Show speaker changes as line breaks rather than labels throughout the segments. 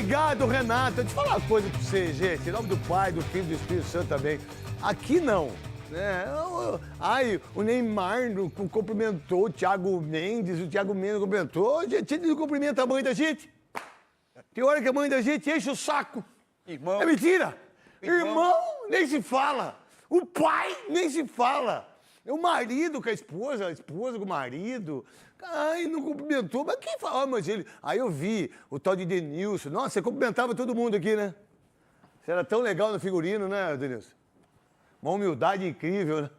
Obrigado, Renato. Deixa eu falar uma coisa pra você, gente. Em nome do Pai, do Filho e do Espírito Santo também. Aqui não. Né? Ai, o Neymar não cumprimentou o Thiago Mendes, o Thiago Mendes cumprimentou. A gente não cumprimenta a mãe da gente. Tem hora que a mãe da gente enche o saco.
Irmão.
É mentira. Irmão nem se fala. O pai nem se fala. É o marido com a esposa com o marido. Ai, não cumprimentou. Mas quem fala? Mas ele... Aí eu vi o tal de Denilson. Nossa, você cumprimentava todo mundo aqui, né? Você era tão legal no figurino, né, Denilson? Uma humildade incrível, né?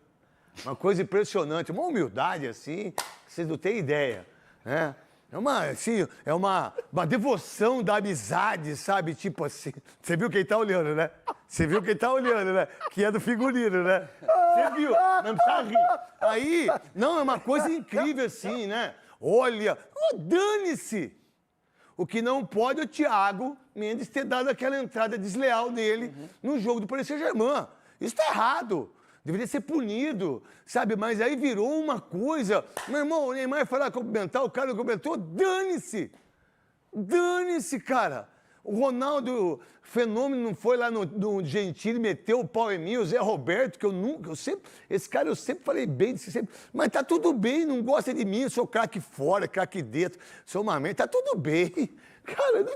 Uma coisa impressionante. Uma humildade, assim, que vocês não têm ideia, né? É uma, assim, é uma devoção da amizade, sabe? Tipo assim, você viu quem tá olhando, né? Você viu quem tá olhando, né? Que é do figurino, né? Você viu? Não precisa rir. Aí, não, é uma coisa incrível assim, né? Olha, dane-se! O que não pode é o Thiago Mendes ter dado aquela entrada desleal dele no jogo do Paris Saint-Germain. Isso tá errado. Deveria ser punido, sabe? Mas aí virou uma coisa. Meu irmão, o Neymar foi lá cumprimentar, o cara comentou, dane-se! Dane-se, cara! O Ronaldo Fenômeno não foi lá no Gentili, meteu o pau em mim, o Zé Roberto, que esse cara eu sempre falei bem, sempre, mas tá tudo bem, não gosta de mim, eu sou craque fora, craque dentro, sou uma merda, tá tudo bem. Cara,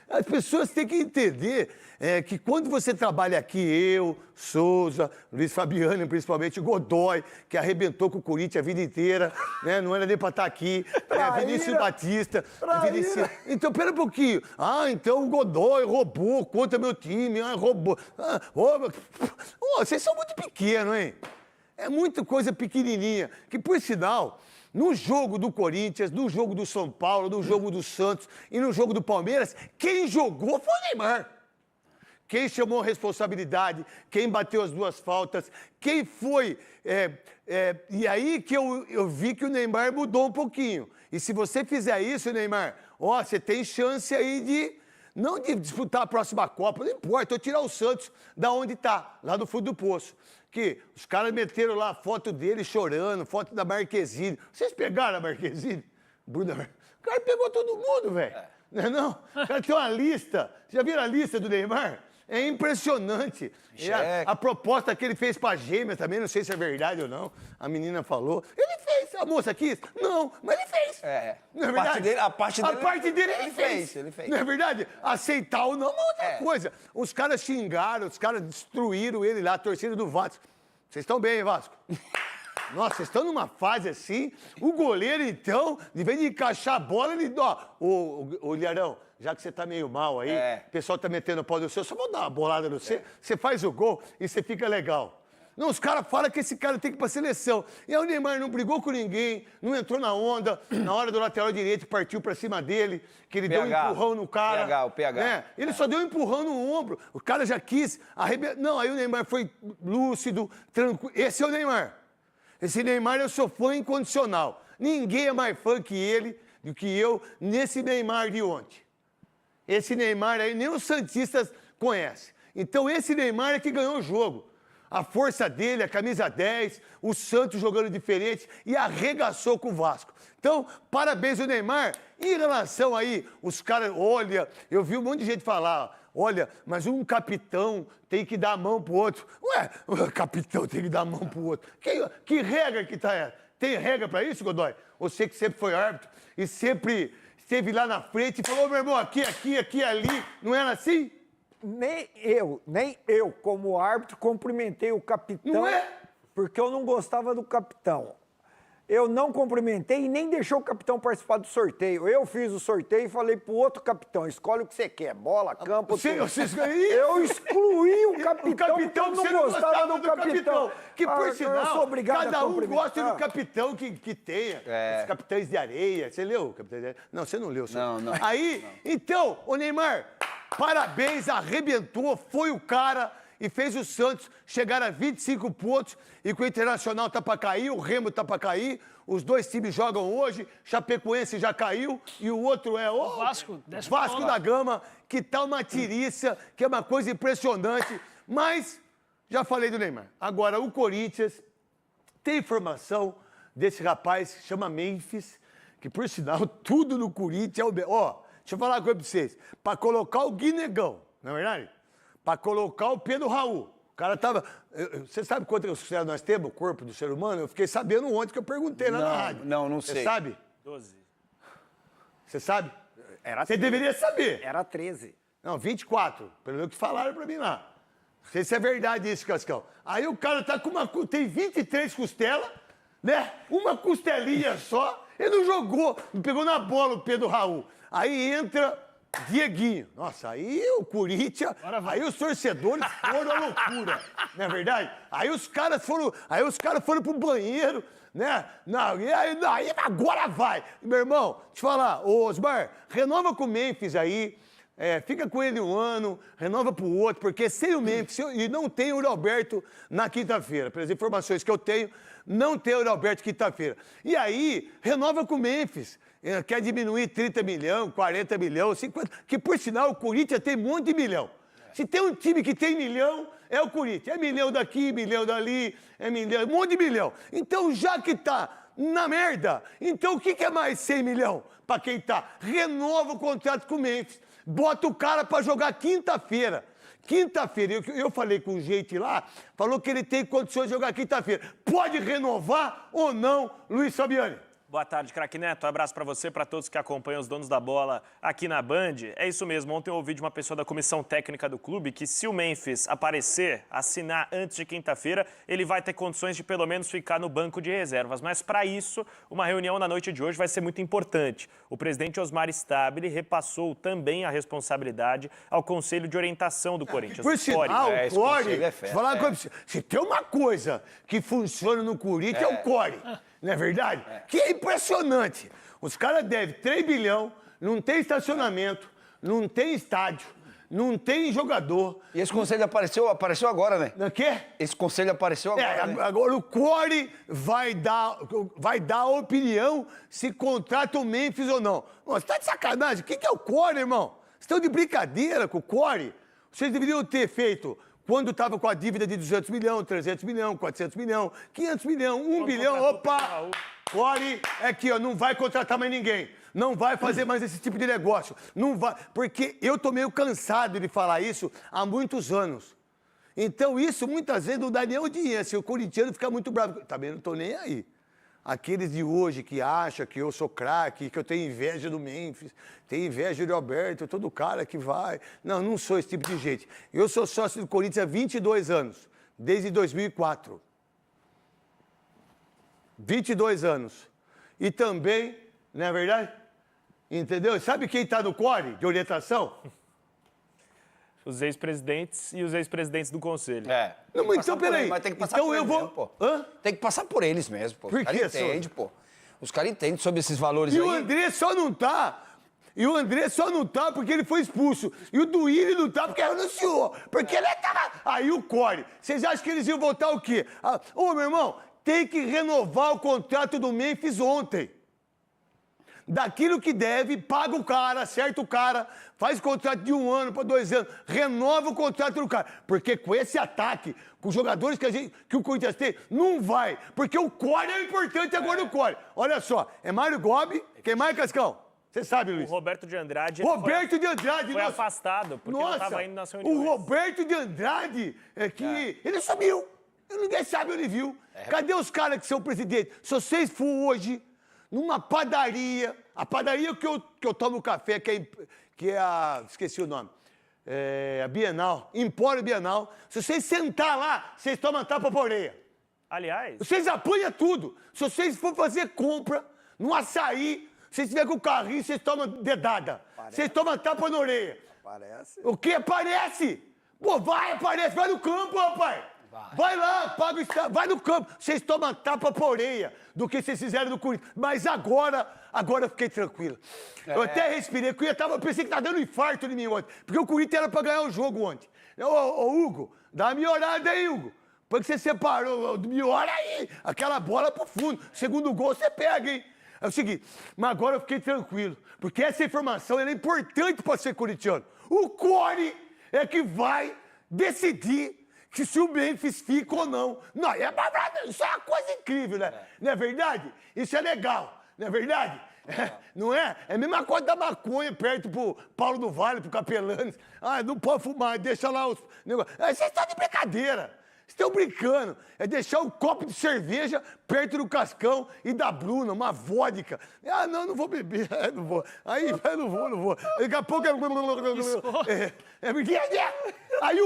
as pessoas têm que entender que quando você trabalha aqui, eu, Souza, Luiz Fabiano, principalmente, Godoy, que arrebentou com o Corinthians a vida inteira, né? Não era nem pra estar aqui, Vinícius Batista, Vinícius... Então, pera um pouquinho. Então o Godoy roubou contra meu time, roubou. Vocês são muito pequenos, hein? É muita coisa pequenininha, que por sinal... No jogo do Corinthians, no jogo do São Paulo, no jogo do Santos e no jogo do Palmeiras, quem jogou foi o Neymar. Quem chamou a responsabilidade, quem bateu as duas faltas, quem foi... e aí que eu vi que o Neymar mudou um pouquinho. E se você fizer isso, Neymar, você tem chance aí de... Não de disputar a próxima Copa, não importa, eu tirar o Santos da onde tá, lá do fundo do poço. Que os caras meteram lá a foto dele chorando, foto da Marquezine. Vocês pegaram a Marquezine? O cara pegou todo mundo, velho. Não é não? O cara tem uma lista. Já viram a lista do Neymar? É impressionante. A proposta que ele fez pra gêmea também, não sei se é verdade ou não. A menina falou. Ele fez. A moça quis? Não, mas ele fez. Não é verdade?
A parte dele
ele fez.
Ele fez.
Não é verdade? Aceitar ou não é uma outra coisa. Os caras xingaram, os caras destruíram ele lá, a torcida do Vasco. Vocês estão bem, hein, Vasco? Nossa, vocês estão numa fase assim. O goleiro, então, de vez de encaixar a bola, ele... Ô, Ilharão, já que você tá meio mal aí, o pessoal tá metendo o pau no seu, só vou dar uma bolada no você, você faz o gol e você fica legal. Não, os caras falam que esse cara tem que ir pra seleção. E aí o Neymar não brigou com ninguém, não entrou na onda, na hora do lateral direito partiu pra cima dele, que ele deu um empurrão no cara.
O PH.
Né? Ele só deu um empurrão no ombro, o cara já quis arrebentar. Não, aí o Neymar foi lúcido, tranquilo. Esse é o Neymar. Esse Neymar eu sou fã incondicional. Ninguém é mais fã que ele, do que eu, nesse Neymar de ontem. Esse Neymar aí, nem os santistas conhecem. Então esse Neymar é que ganhou o jogo. A força dele, a camisa 10, o Santos jogando diferente e arregaçou com o Vasco. Então, parabéns ao Neymar. Em relação aí, os caras, olha, eu vi um monte de gente falar, olha, mas um capitão tem que dar a mão pro outro. Ué, o capitão tem que dar a mão pro outro. Que regra que tá essa? Tem regra pra isso, Godoy? Você que sempre foi árbitro e sempre esteve lá na frente e falou, meu irmão, aqui, ali, não era assim?
Nem eu, como árbitro, cumprimentei o capitão,
Não é?
porque eu não gostava do capitão. Eu não cumprimentei e nem deixou o capitão participar do sorteio. Eu fiz o sorteio e falei pro outro capitão, escolhe o que você quer, bola, campo... Eu excluí o capitão porque eu não gostava do capitão.
Que, por sinal,
eu sou obrigado
cada
a
um
cumprimentar.
gosta do capitão que tenha. Os capitães de areia. Você leu? Capitães de areia? Não, você não leu.
Não.
Aí, então, ô Neymar, parabéns, arrebentou, foi o cara... e fez o Santos chegar a 25 pontos, e com o Internacional tá para cair, o Remo tá para cair, os dois times jogam hoje, Chapecoense já caiu, e o outro é o Vasco da Gama, que tá uma tiriça, que é uma coisa impressionante, mas já falei do Neymar. Agora, o Corinthians tem informação desse rapaz que chama Memphis, que por sinal, tudo no Corinthians é o... Deixa deixa eu falar uma coisa pra vocês. Pra colocar o Guinegão, não é verdade? Pra colocar o Pedro Raul. O cara tava... Você sabe quantas costelas nós temos, o corpo do ser humano? Eu fiquei sabendo ontem que eu perguntei lá na rádio.
Não sei.
Você sabe?
12.
Você sabe?
Era
Você
13.
deveria saber.
Era 13.
Não, 24. Pelo que falaram pra mim lá. Não sei se é verdade isso, Cascão. Aí o cara tá com uma... Tem 23 costelas, né? Uma costelinha só. Ele não jogou. Não pegou na bola o Pedro Raul. Aí entra Dieguinho. Nossa, aí o Corinthians... Aí os torcedores foram à loucura. Não é verdade? Aí os caras foram pro banheiro, né? Não, e aí agora vai. Meu irmão, deixa eu falar. Ô, Osmar, renova com o Memphis aí. Fica com ele um ano, renova pro outro, porque sem o Memphis, e não tem o Alberto na quinta-feira. Pelas informações que eu tenho, não tem o Alberto quinta-feira. E aí, renova com o Memphis. Quer diminuir 30 milhões, 40 milhões, 50... Que, por sinal, o Corinthians tem um monte de milhão. Se tem um time que tem milhão, é o Corinthians. É milhão daqui, milhão dali, é milhão, um monte de milhão. Então, já que tá na merda, então o que é mais 100 milhões pra quem tá? Renova o contrato com o Memphis. Bota o cara pra jogar quinta-feira. Quinta-feira, eu falei com o gente lá, falou que ele tem condições de jogar quinta-feira. Pode renovar ou não, Luiz Fabiani?
Boa tarde, craque Neto. Um abraço para você, para todos que acompanham os donos da bola aqui na Band. É isso mesmo, ontem eu ouvi de uma pessoa da comissão técnica do clube que se o Memphis aparecer, assinar antes de quinta-feira, ele vai ter condições de pelo menos ficar no banco de reservas. Mas para isso, uma reunião na noite de hoje vai ser muito importante. O presidente Osmar Stabile repassou também a responsabilidade ao Conselho de Orientação do Corinthians.
Por sinal, o Core,
falar
se tem uma coisa que funciona no Corinthians é o Core. Não é verdade? Que é impressionante. Os caras devem 3 bilhões, não tem estacionamento, não tem estádio, não tem jogador.
E esse conselho apareceu agora, né?
Não quê?
Esse conselho apareceu agora, né?
Agora o Core vai dar a opinião se contrata o Memphis ou não. Você tá de sacanagem? O que é o Core, irmão? Vocês estão de brincadeira com o Core? Vocês deveriam ter feito... Quando estava com a dívida de 200 milhões, 300 milhões, 400 milhões, 500 milhões, 1 bilhão, opa! Core é aqui, ó, não vai contratar mais ninguém. Não vai fazer mais esse tipo de negócio. Não vai, porque eu tô meio cansado de falar isso há muitos anos. Então isso muitas vezes não dá nem audiência. O corintiano fica muito bravo. Também não tô nem aí. Aqueles de hoje que acham que eu sou craque, que eu tenho inveja do Memphis, tenho inveja do Alberto, todo cara que vai. Não, não sou esse tipo de gente. Eu sou sócio do Corinthians há 22 anos, desde 2004. 22 anos. E também, não é verdade? Entendeu? Sabe quem está no core de orientação?
Os ex-presidentes e os ex-presidentes do Conselho.
Não, mas então, peraí.
Mas tem que passar
então
por
eu
eles
vou...
mesmo, pô.
Hã?
Tem que passar por eles mesmo, pô.
Por
Os caras
quê,
entendem, pô. Os caras entendem sobre esses valores
E
aí.
o André só não tá. E o André só não tá porque ele foi expulso. E o Duílio não tá porque renunciou. Porque ele tava... Aí o Core. Vocês acham que eles iam votar o quê? Ô, meu irmão, tem que renovar o contrato do Memphis ontem. Daquilo que deve, paga o cara, acerta o cara, faz contrato de 1 ano para 2 anos, renova o contrato do cara. Porque com esse ataque, com os jogadores que o Corinthians tem, não vai. Porque o Core é importante agora o Core. Olha só, é Mário Gobi, quem mais, Cascão? Você sabe, Luiz?
O Roberto de Andrade...
Roberto de Andrade,
foi afastado, porque não estava indo nas reuniões.
O Roberto de Andrade, ele sumiu. Ninguém sabe onde viu. Cadê os caras que são presidentes? Se vocês for hoje... numa padaria, a padaria que eu tomo café, que é a... esqueci o nome. A Bienal, Empório Bienal. Se vocês sentar lá, vocês tomam tapa por orelha.
Aliás...
Vocês apanham tudo. Se vocês for fazer compra, no açaí, vocês estiver com o carrinho, vocês tomam dedada. Vocês tomam tapa na orelha.
Parece.
O que aparece? Pô, aparece. Vai no campo, rapaz. Vai lá, paga o estado, vai no campo. Vocês tomam tapa por orelha do que vocês fizeram no Corinthians. Mas agora eu fiquei tranquilo. Eu até respirei, porque eu pensei que tava dando infarto em mim ontem. Porque o Corinthians era pra ganhar o jogo ontem. Ô, Hugo, dá uma melhorada aí, Hugo. Porque você separou, melhora aí. Aquela bola pro fundo. Segundo gol você pega, hein? É o seguinte, mas agora eu fiquei tranquilo. Porque essa informação ela é importante pra ser corintiano. O Core é que vai decidir se o Memphis fica ou não. Não, isso é uma coisa incrível, né? Não é verdade? Isso é legal, não é verdade? Não é? É a mesma coisa da maconha perto pro Paulo do Vale, pro Capelanes. Ah, não pode fumar, deixa lá os negócios. Vocês estão de brincadeira. Vocês estão brincando. É deixar um copo de cerveja perto do Cascão e da Bruna, uma vodka. Ah, não vou beber. Não vou. Aí, eu não vou. Daqui a pouco... Aí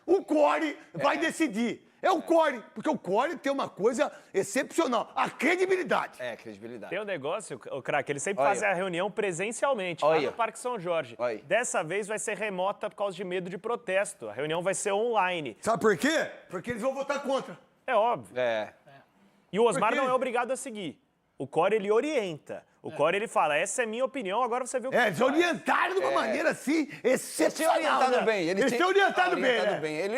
o Core vai decidir. É o Core, porque o Core tem uma coisa excepcional, a credibilidade.
É, credibilidade.
Tem um negócio, o craque, eles sempre
Olha.
fazem a reunião presencialmente, lá
Olha.
no Parque São Jorge.
Olha.
Dessa vez vai ser remota por causa de medo de protesto. A reunião vai ser online.
Sabe por quê? Porque eles vão votar contra.
É óbvio.
É.
E o Osmar
Por quê?
não é obrigado a seguir. O Core, ele orienta. O Core, ele fala, essa é minha opinião, agora você vê o que
Eles orientaram de uma maneira assim, excepcional.
Orientado
né?
bem.
Eles têm orientado bem.
Ele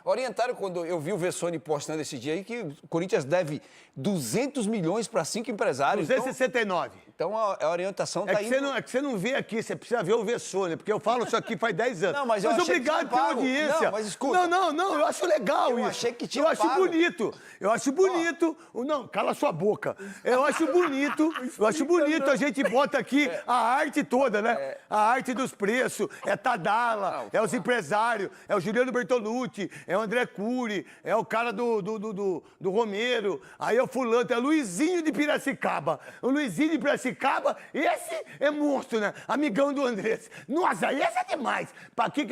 orientaram quando eu vi o Vessone postando esse dia aí que o Corinthians deve 200 milhões para 5 empresários.
269.
Então a orientação
É
tá
que,
indo...
você não vê aqui, você precisa ver o Vessone, porque eu falo isso aqui faz 10 anos.
Não, mas eu achei que
obrigado
tinha
pela
pago.
audiência.
Não, mas escuta.
Não, eu acho legal
Eu
isso.
achei que tinha
Eu acho
pago.
bonito. Eu acho bonito. Não, cala sua boca. Eu acho bonito. Eu acho bonito a gente bota aqui a arte toda, né? A arte dos preços. É Tadala, é os empresários, é o Juliano Bertolucci, é o André Cury, é o cara do Romero, aí é o fulano, é o Luizinho de Piracicaba. O Luizinho de Piracicaba, esse é monstro, né? Amigão do Andrés. Nossa, esse é demais. Pra que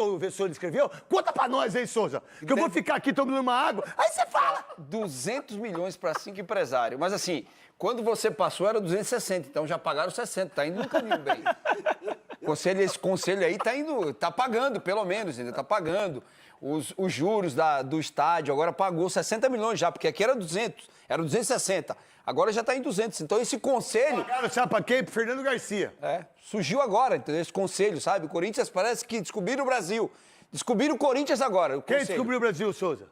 o Vessone escreveu? Conta pra nós aí, Souza. Que eu vou ficar aqui tomando uma água, aí você fala.
200 milhões para 5 empresários. Mas assim, quando você passou era 260, então já pagaram 60. Tá indo no caminho bem. Esse conselho aí tá pagando, pelo menos, ainda tá pagando. Os juros do estádio, agora pagou 60 milhões já, porque aqui era 200, era 260. Agora já tá em 200. Então esse conselho...
Pagaram, sabe pra quem? Pro Fernando Garcia.
Surgiu agora, entendeu? Esse conselho, sabe? O Corinthians parece que descobriram o Brasil. Descobriram o Corinthians agora, o
Quem
conselho.
descobriu o Brasil, Souza?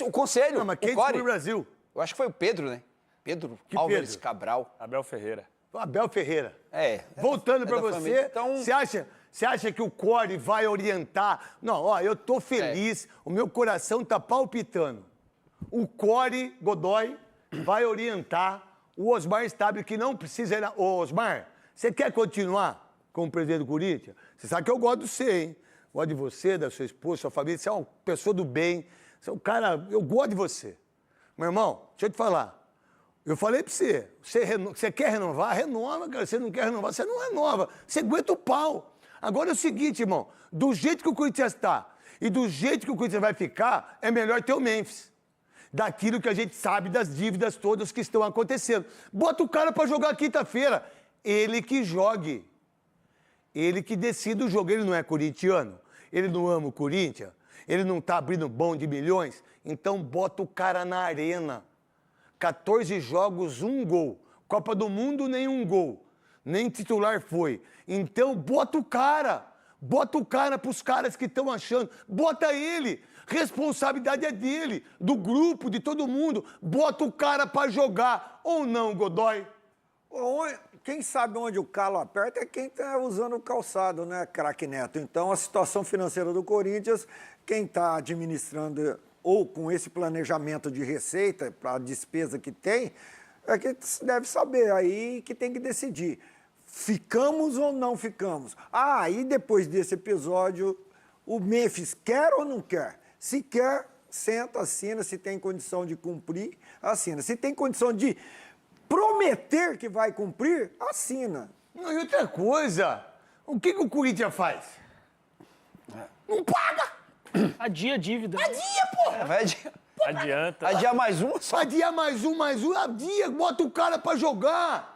O conselho.
Não, mas quem
o Core.
descobriu o Brasil?
Eu acho que foi o Pedro, né? Pedro
Que
Álvares
Pedro?
Cabral.
Abel Ferreira.
O Abel Ferreira.
É
Voltando pra
da
você,
família. Então-
você acha que o Core vai orientar? Não, ó, eu tô feliz, o meu coração tá palpitando. O Core Godoy vai orientar o Osmar Stabile, que não precisa ir Ô, Osmar, você quer continuar como presidente do Corinthians? Você sabe que eu gosto de você, hein? Gosto de você, da sua esposa, sua família. Você é uma pessoa do bem. Você é um cara... Eu gosto de você. Meu irmão, deixa eu te falar. Eu falei pra você, você quer renovar? Renova, cara. Você não quer renovar? Você não renova. Você aguenta o pau. Agora é o seguinte, irmão. Do jeito que o Corinthians está e do jeito que o Corinthians vai ficar, é melhor ter o Memphis. Daquilo que a gente sabe das dívidas todas que estão acontecendo. Bota o cara pra jogar quinta-feira. Ele que jogue. Ele que decida o jogo. Ele não é corintiano. Ele não ama o Corinthians. Ele não tá abrindo bom de milhões. Então bota o cara na arena. 14 jogos, 1 gol. Copa do Mundo, nenhum gol. Nem titular foi. Então bota o cara. Bota o cara pros caras que estão achando. Bota ele. Responsabilidade é dele, do grupo, de todo mundo. Bota o cara pra jogar. Ou não, Godoy?
Quem sabe onde o calo aperta é quem está usando o calçado, né, craque Neto? Então, a situação financeira do Corinthians, quem está administrando ou com esse planejamento de receita para a despesa que tem, é que deve saber aí que tem que decidir. Ficamos ou não ficamos? Ah, e depois desse episódio, o Memphis quer ou não quer? Se quer, senta, assina. Se tem condição de cumprir, assina. Se tem condição de prometer que vai cumprir, assina.
Não, e outra coisa, o que o Corinthians faz? Não paga!
Adia a dívida.
Adia, porra!
Vai adiar.
Adianta.
Adiar mais um? Só.
Adia mais um, adia, bota o cara pra jogar.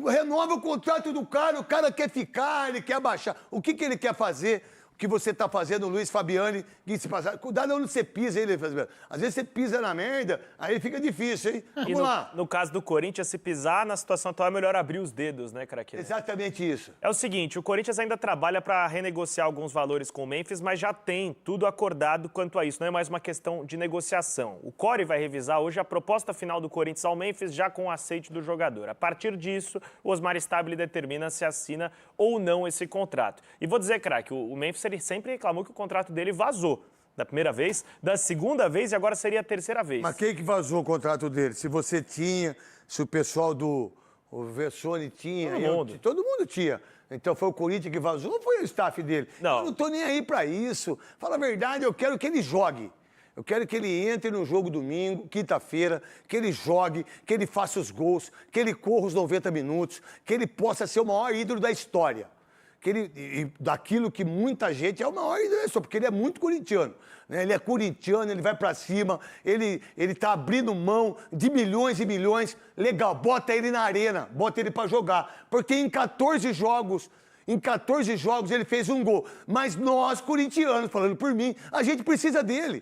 Renova o contrato do cara, o cara quer ficar, ele quer abaixar. O que ele quer fazer? O que você tá fazendo, Luiz Fabiani, que se passar. Cuidado onde você pisa, hein, Luiz Fabiani? Às vezes você pisa na merda, aí fica difícil, hein?
E
Vamos lá.
no caso do Corinthians, se pisar na situação atual, é melhor abrir os dedos, né, craque?
Exatamente isso.
É o seguinte, o Corinthians ainda trabalha para renegociar alguns valores com o Memphis, mas já tem tudo acordado quanto a isso, não é mais uma questão de negociação. O Core vai revisar hoje a proposta final do Corinthians ao Memphis, já com o aceite do jogador. A partir disso, o Osmar Stabile determina se assina ou não esse contrato. E vou dizer, craque, o Memphis ele sempre reclamou que o contrato dele vazou. Da primeira vez, da segunda vez e agora seria a terceira vez.
Mas quem que vazou o contrato dele? Se você tinha, se o pessoal do o Vessone tinha,
Todo mundo.
todo mundo tinha. Então foi o Corinthians que vazou ou foi o staff dele?
Não.
Eu não tô nem aí pra isso. Fala a verdade, eu quero que ele jogue. Eu quero que ele entre no jogo domingo, quinta-feira, que ele jogue, que ele faça os gols, que ele corra os 90 minutos, que ele possa ser o maior ídolo da história. Que ele, e daquilo que muita gente é o maior ídolo da história, porque ele é muito corintiano. Né? Ele é corintiano, ele vai pra cima, ele tá abrindo mão de milhões e milhões. Legal, bota ele na arena, bota ele pra jogar. Porque em 14 jogos ele fez um gol. Mas nós, corintianos, falando por mim, a gente precisa dele.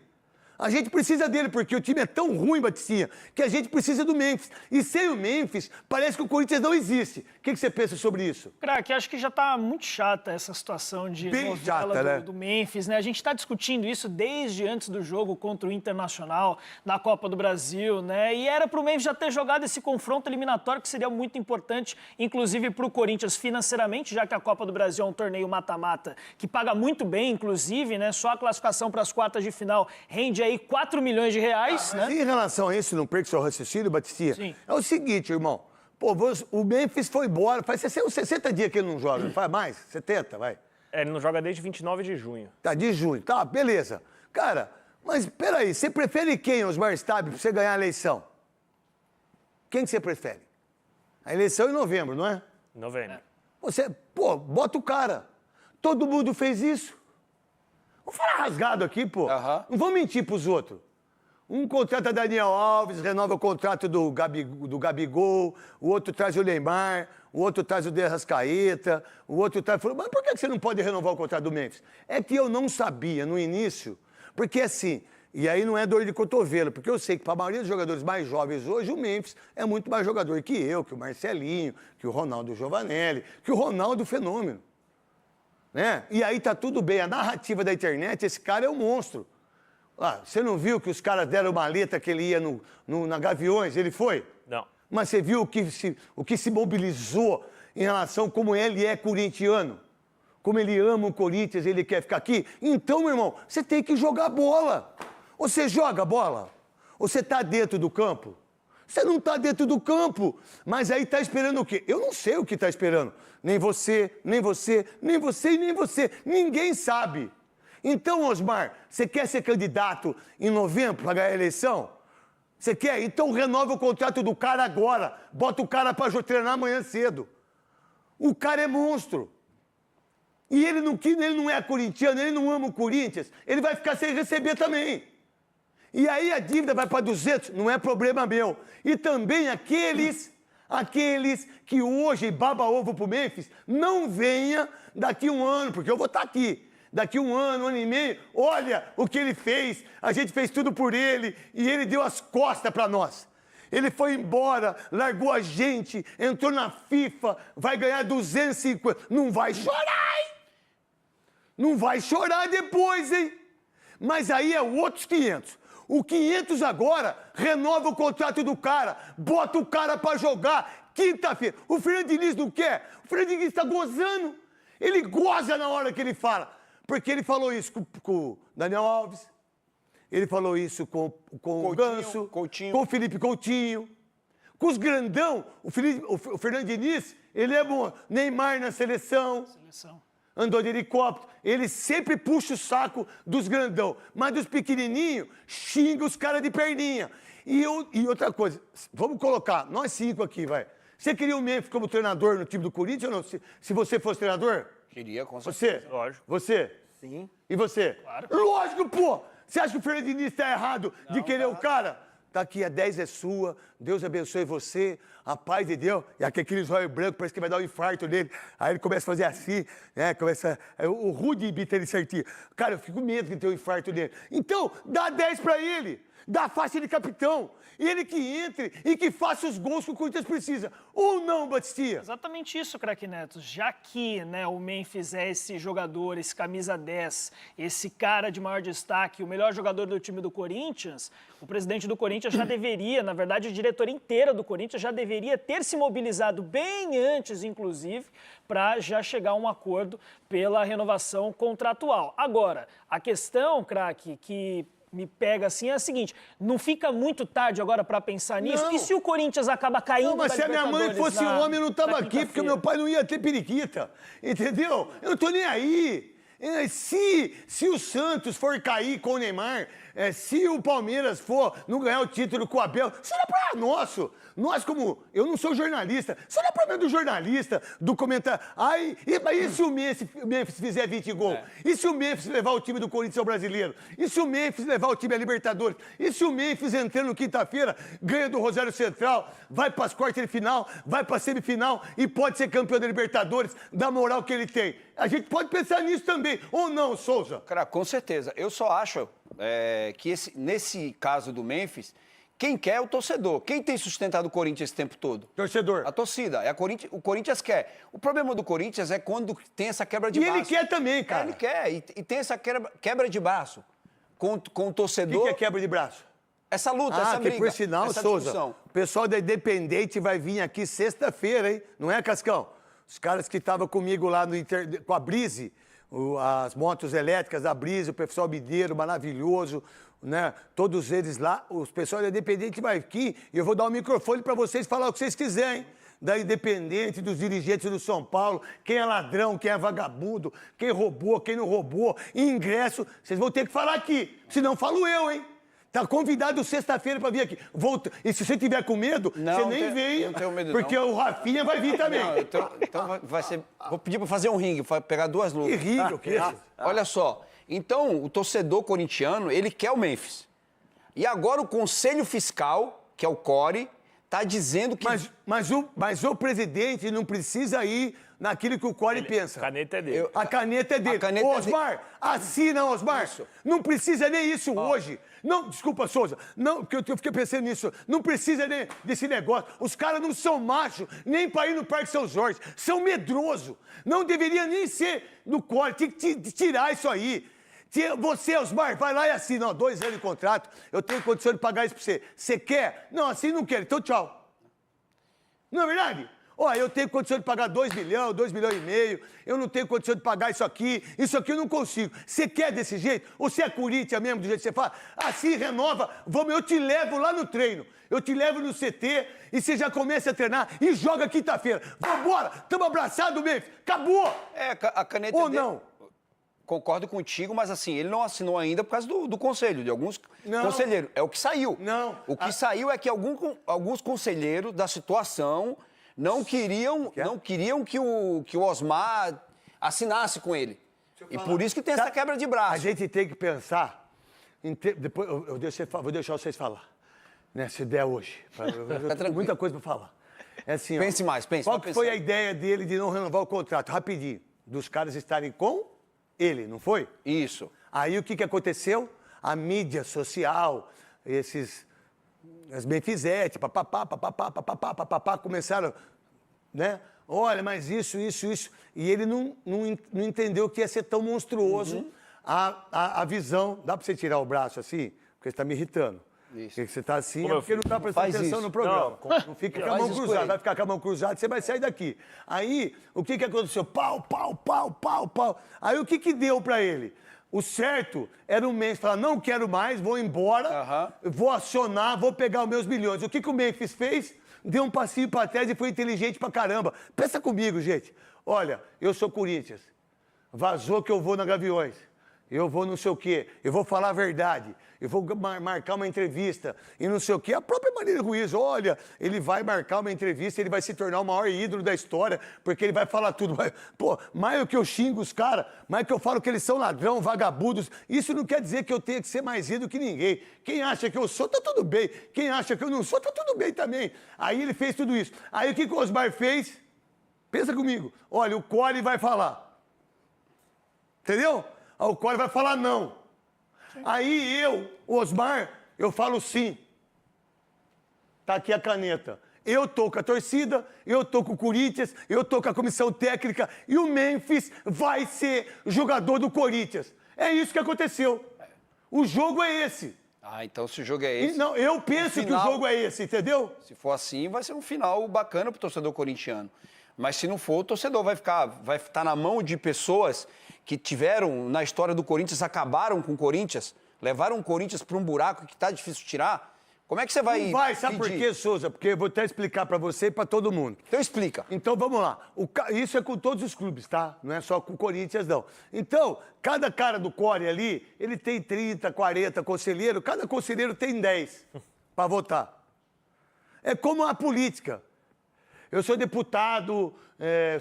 A gente precisa dele, porque o time é tão ruim, Baticinha, que a gente precisa do Memphis. E sem o Memphis, parece que o Corinthians não existe. O que você pensa sobre isso?
Craque, acho que já tá muito chata essa situação de
Bem
novela
chata, né?
do Memphis, né? A gente tá discutindo isso desde antes do jogo contra o Internacional, na Copa do Brasil, né? E era pro Memphis já ter jogado esse confronto eliminatório, que seria muito importante, inclusive pro Corinthians financeiramente, já que a Copa do Brasil é um torneio mata-mata, que paga muito bem, inclusive, né? Só a classificação para as quartas de final rende aí 4 milhões de reais, né?
Em relação a isso, não perca seu raciocínio, Batistinha,
Sim.
é o seguinte, irmão. Pô, o Memphis foi embora, faz 60 dias que ele não joga, não faz mais? 70, vai.
Ele não joga desde 29 de junho.
Tá, de junho. Tá, beleza. Cara, mas peraí, você prefere quem, Osmar Stab, pra você ganhar a eleição? Quem que você prefere? A eleição é em novembro, não é?
Novembro.
Você, pô, bota o cara. Todo mundo fez isso. Vamos falar rasgado aqui, pô. Não vamos mentir pros outros. Um contrata Daniel Alves, renova o contrato do Gabigol, o outro traz o Neymar, o outro traz o De Arrascaeta, o outro traz... Mas por que você não pode renovar o contrato do Memphis? É que eu não sabia no início, porque assim, e aí não é dor de cotovelo, porque eu sei que para a maioria dos jogadores mais jovens hoje, o Memphis é muito mais jogador que eu, que o Marcelinho, que o Ronaldo Giovanelli, que o Ronaldo Fenômeno. Né? E aí tá tudo bem, a narrativa da internet, esse cara é um monstro. Ah, você não viu que os caras deram uma letra que ele ia na Gaviões, ele foi?
Não.
Mas você viu o que se mobilizou em relação a como ele é corintiano? Como ele ama o Corinthians, ele quer ficar aqui? Então, meu irmão, você tem que jogar bola. Você joga bola? Ou você tá dentro do campo? Você não tá dentro do campo, mas aí tá esperando o quê? Eu não sei o que tá esperando. Nem você, nem você, nem você e nem você. Ninguém sabe. Então, Osmar, você quer ser candidato em novembro para ganhar a eleição? Você quer? Então renova o contrato do cara agora. Bota o cara para treinar amanhã cedo. O cara é monstro. E ele não é corintiano, ele não ama o Corinthians. Ele vai ficar sem receber também. E aí a dívida vai para 200, não é problema meu. E também aqueles que hoje baba ovo pro Memphis, não venha daqui um ano, porque eu vou estar aqui. Daqui um ano e meio, olha o que ele fez, a gente fez tudo por ele e ele deu as costas para nós. Ele foi embora, largou a gente, entrou na FIFA, vai ganhar 250. Não vai chorar, hein? Não vai chorar depois, hein? Mas aí é outros 500. O 500 agora renova o contrato do cara, bota o cara para jogar quinta-feira. O Fernando Diniz não quer? O Fernando Diniz está gozando. Ele goza na hora que ele fala. Porque ele falou isso com o Daniel Alves, ele falou isso com o Ganso, com o Felipe Coutinho, com os grandão. O Fernando Diniz, ele é bom. Neymar na seleção. Andou de helicóptero. Ele sempre puxa o saco dos grandão. Mas dos pequenininhos, xinga os caras de perninha. E outra coisa, vamos colocar, nós 5 aqui, vai. Você queria o Memphis como treinador no time do Corinthians ou não? Se você fosse treinador?
Queria, com certeza.
Você?
Lógico.
Você?
Sim.
E você?
Claro.
Lógico, pô! Você acha que o Fernando Diniz está errado de querer o cara? Tá aqui, a 10 é sua, Deus abençoe você, a paz de Deus. E aqui aquele zóio branco, parece que vai dar um infarto nele. Aí ele começa a fazer assim, né? O Rudy imita ele certinho. Cara, eu fico com medo de ter um infarto nele. Então, dá 10 pra ele. Dá faixa de capitão. E ele que entre e que faça os gols que o Corinthians precisa. Ou não, Batistinha?
Exatamente isso, craque Neto. Já que, né, o Memphis é esse jogador, esse camisa 10, esse cara de maior destaque, o melhor jogador do time do Corinthians, o presidente do Corinthians já deveria, na verdade, a diretoria inteira do Corinthians já deveria ter se mobilizado bem antes, inclusive, para já chegar a um acordo pela renovação contratual. Agora, a questão, craque, que me pega assim é a seguinte: não fica muito tarde agora para pensar nisso?
Não.
E se o Corinthians acaba caindo
Não, mas
da
se a minha mãe
Libertadores
fosse homem, eu não tava
na
aqui, porque
quinta-feira?
meu pai não ia ter periquita. Entendeu? Eu não tô nem aí. Se o Santos for cair com o Neymar, se o Palmeiras for não ganhar o título com o Abel, isso não é problema nosso. Nós, como... Eu não sou jornalista. Isso não é problema do jornalista, do comentário. Ai, e se o Memphis fizer 20 gols? E se o Memphis levar o time do Corinthians ao Brasileiro? E se o Memphis levar o time à Libertadores? E se o Memphis, entrando quinta-feira, ganha do Rosário Central, vai para as quartas de final, vai para a semifinal e pode ser campeão da Libertadores, da moral que ele tem? A gente pode pensar nisso também, ou não, Souza?
Cara, com certeza. Eu só acho que nesse caso do Memphis, quem quer é o torcedor. Quem tem sustentado o Corinthians esse tempo todo?
Torcedor.
A torcida. O Corinthians quer. O problema do Corinthians é quando tem essa quebra de
E
braço.
ele quer também, cara.
Ele quer. E tem essa quebra de braço com o
O
torcedor.
que é quebra de braço?
Essa luta, essa
que
briga.
por sinal,
essa
Souza,
discussão.
o pessoal da Independente vai vir aqui sexta-feira, hein? Não é, Cascão? Os caras que estavam comigo lá com a Brise, as motos elétricas da Brise, o pessoal Mineiro, maravilhoso, né? Todos eles lá, os pessoal da Independente vai aqui e eu vou dar o microfone para vocês falar o que vocês quiserem. Da Independente, dos dirigentes do São Paulo, quem é ladrão, quem é vagabundo, quem roubou, quem não roubou, ingresso, vocês vão ter que falar aqui, senão falo eu, hein? Tá convidado sexta-feira para vir aqui. Volta. E se você tiver com medo, você nem vem.
Não tenho medo,
porque
não.
o Rafinha vai vir também.
Não, então vai ser... Vou pedir para fazer um ringue, pegar duas lutas.
Que ringue, o quê?
Olha só. Então, o torcedor corintiano, ele quer o Memphis. E agora o Conselho Fiscal, que é o CORE, está dizendo que...
Mas o presidente não precisa ir naquilo que o CORE pensa.
A caneta é dele.
A caneta é dele.
A caneta é
Osmar, assina, Osmar.
Isso.
Não precisa nem isso hoje. Não, desculpa, Souza. Não, porque eu fiquei pensando nisso. Não precisa nem desse negócio. Os caras não são machos nem para ir no Parque São Jorge. São medrosos. Não deveria nem ser no CORE. Tinha que tirar isso aí. Você, Osmar, vai lá e assina. Ó, 2 anos de contrato. Eu tenho condição de pagar isso para você. Você quer? Não, assim não quero. Então, tchau. Não é verdade? Ó, eu tenho condição de pagar 2 milhões, 2 milhões e meio, eu não tenho condição de pagar isso aqui eu não consigo. Você quer desse jeito? Ou você é Corinthians mesmo, do jeito que você fala? Assim, renova, vamos, eu te levo lá no treino, eu te levo no CT e você já começa a treinar e joga quinta-feira. Vambora, estamos abraçados mesmo, acabou!
A caneta
Ou
é dele.
não?
Concordo contigo, mas assim, ele não assinou ainda por causa do conselho, de alguns conselheiros. É o que saiu.
Não.
O que saiu é que alguns conselheiros da situação não queriam que o Osmar assinasse com ele. E por isso que tem essa quebra de braço.
A gente tem que pensar, depois vou deixar vocês falar, né, se der hoje. Eu tenho muita coisa para falar. É assim,
Pense mais, pense.
Qual que foi a ideia dele de não renovar o contrato? Rapidinho, dos caras estarem com ele, não foi?
Isso.
Aí o que aconteceu? A mídia social, as Memphis, papapá, começaram, né? Olha, mas isso. E ele não entendeu que ia ser tão monstruoso a visão. Dá pra você tirar o braço assim? Porque você tá me irritando.
Isso.
Porque você tá assim,
Como
é porque não tá prestando
Faz
atenção
isso.
no programa. Não fica com a mão
isso
cruzada.
aí.
Vai ficar com a mão cruzada, você vai sair daqui. Aí, o que aconteceu? Pau. Aí o que deu pra ele? O certo era um Memphis falar, não quero mais, vou embora, vou acionar, vou pegar os meus milhões. O que o Memphis fez? Deu um passinho pra trás e foi inteligente pra caramba. Pensa comigo, gente. Olha, eu sou Corinthians. Vazou que eu vou na Gaviões. Eu vou não sei o quê. Eu vou falar a verdade. Eu vou marcar uma entrevista e não sei o quê. A própria Marília Ruiz, olha, ele vai marcar uma entrevista, ele vai se tornar o maior ídolo da história, porque ele vai falar tudo. Pô, mais do que eu xingo os caras, mais que eu falo que eles são ladrão, vagabundos, isso não quer dizer que eu tenha que ser mais ídolo que ninguém. Quem acha que eu sou, tá tudo bem. Quem acha que eu não sou, tá tudo bem também. Aí ele fez tudo isso. Aí o que o Osmar fez? Pensa comigo. Olha, o CORE vai falar. Entendeu? Aí o CORE vai falar não. Aí eu, Osmar, eu falo sim. Tá aqui a caneta. Eu tô com a torcida, eu tô com o Corinthians, eu tô com a comissão técnica e o Memphis vai ser jogador do Corinthians. É isso que aconteceu. O jogo é esse.
Ah, então se o jogo é esse...
Não, eu penso que o jogo é esse, entendeu?
Se for assim, vai ser um final bacana pro torcedor corintiano. Mas se não for, o torcedor vai estar na mão de pessoas que tiveram, na história do Corinthians, acabaram com o Corinthians, levaram o Corinthians para um buraco que tá difícil tirar. Como é que você vai
Não vai, sabe por
pedir?
quê, Souza? Porque eu vou até explicar pra você e pra todo mundo.
Então explica.
Então vamos lá. Isso é com todos os clubes, tá? Não é só com o Corinthians, não. Então, cada cara do Core ali, ele tem 30, 40 conselheiros, cada conselheiro tem 10 pra votar. É como a política. Eu sou deputado,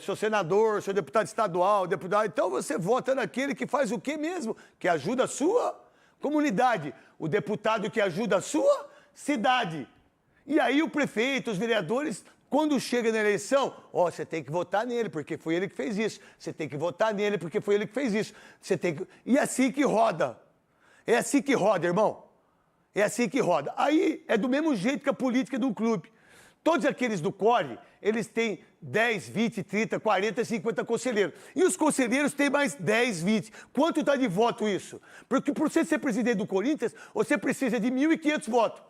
sou senador, sou deputado estadual, deputado. Então você vota naquele que faz o quê mesmo? Que ajuda a sua comunidade. O deputado que ajuda a sua cidade. E aí o prefeito, os vereadores, quando chega na eleição, você tem que votar nele, porque foi ele que fez isso. Você tem que votar nele, porque foi ele que fez isso. Você tem que... E é assim que roda. É assim que roda, irmão. É assim que roda. Aí é do mesmo jeito que a política do clube. Todos aqueles do Core, eles têm 10, 20, 30, 40, 50 conselheiros. E os conselheiros têm mais 10, 20. Quanto está de voto isso? Porque para você ser presidente do Corinthians, você precisa de 1.500 votos.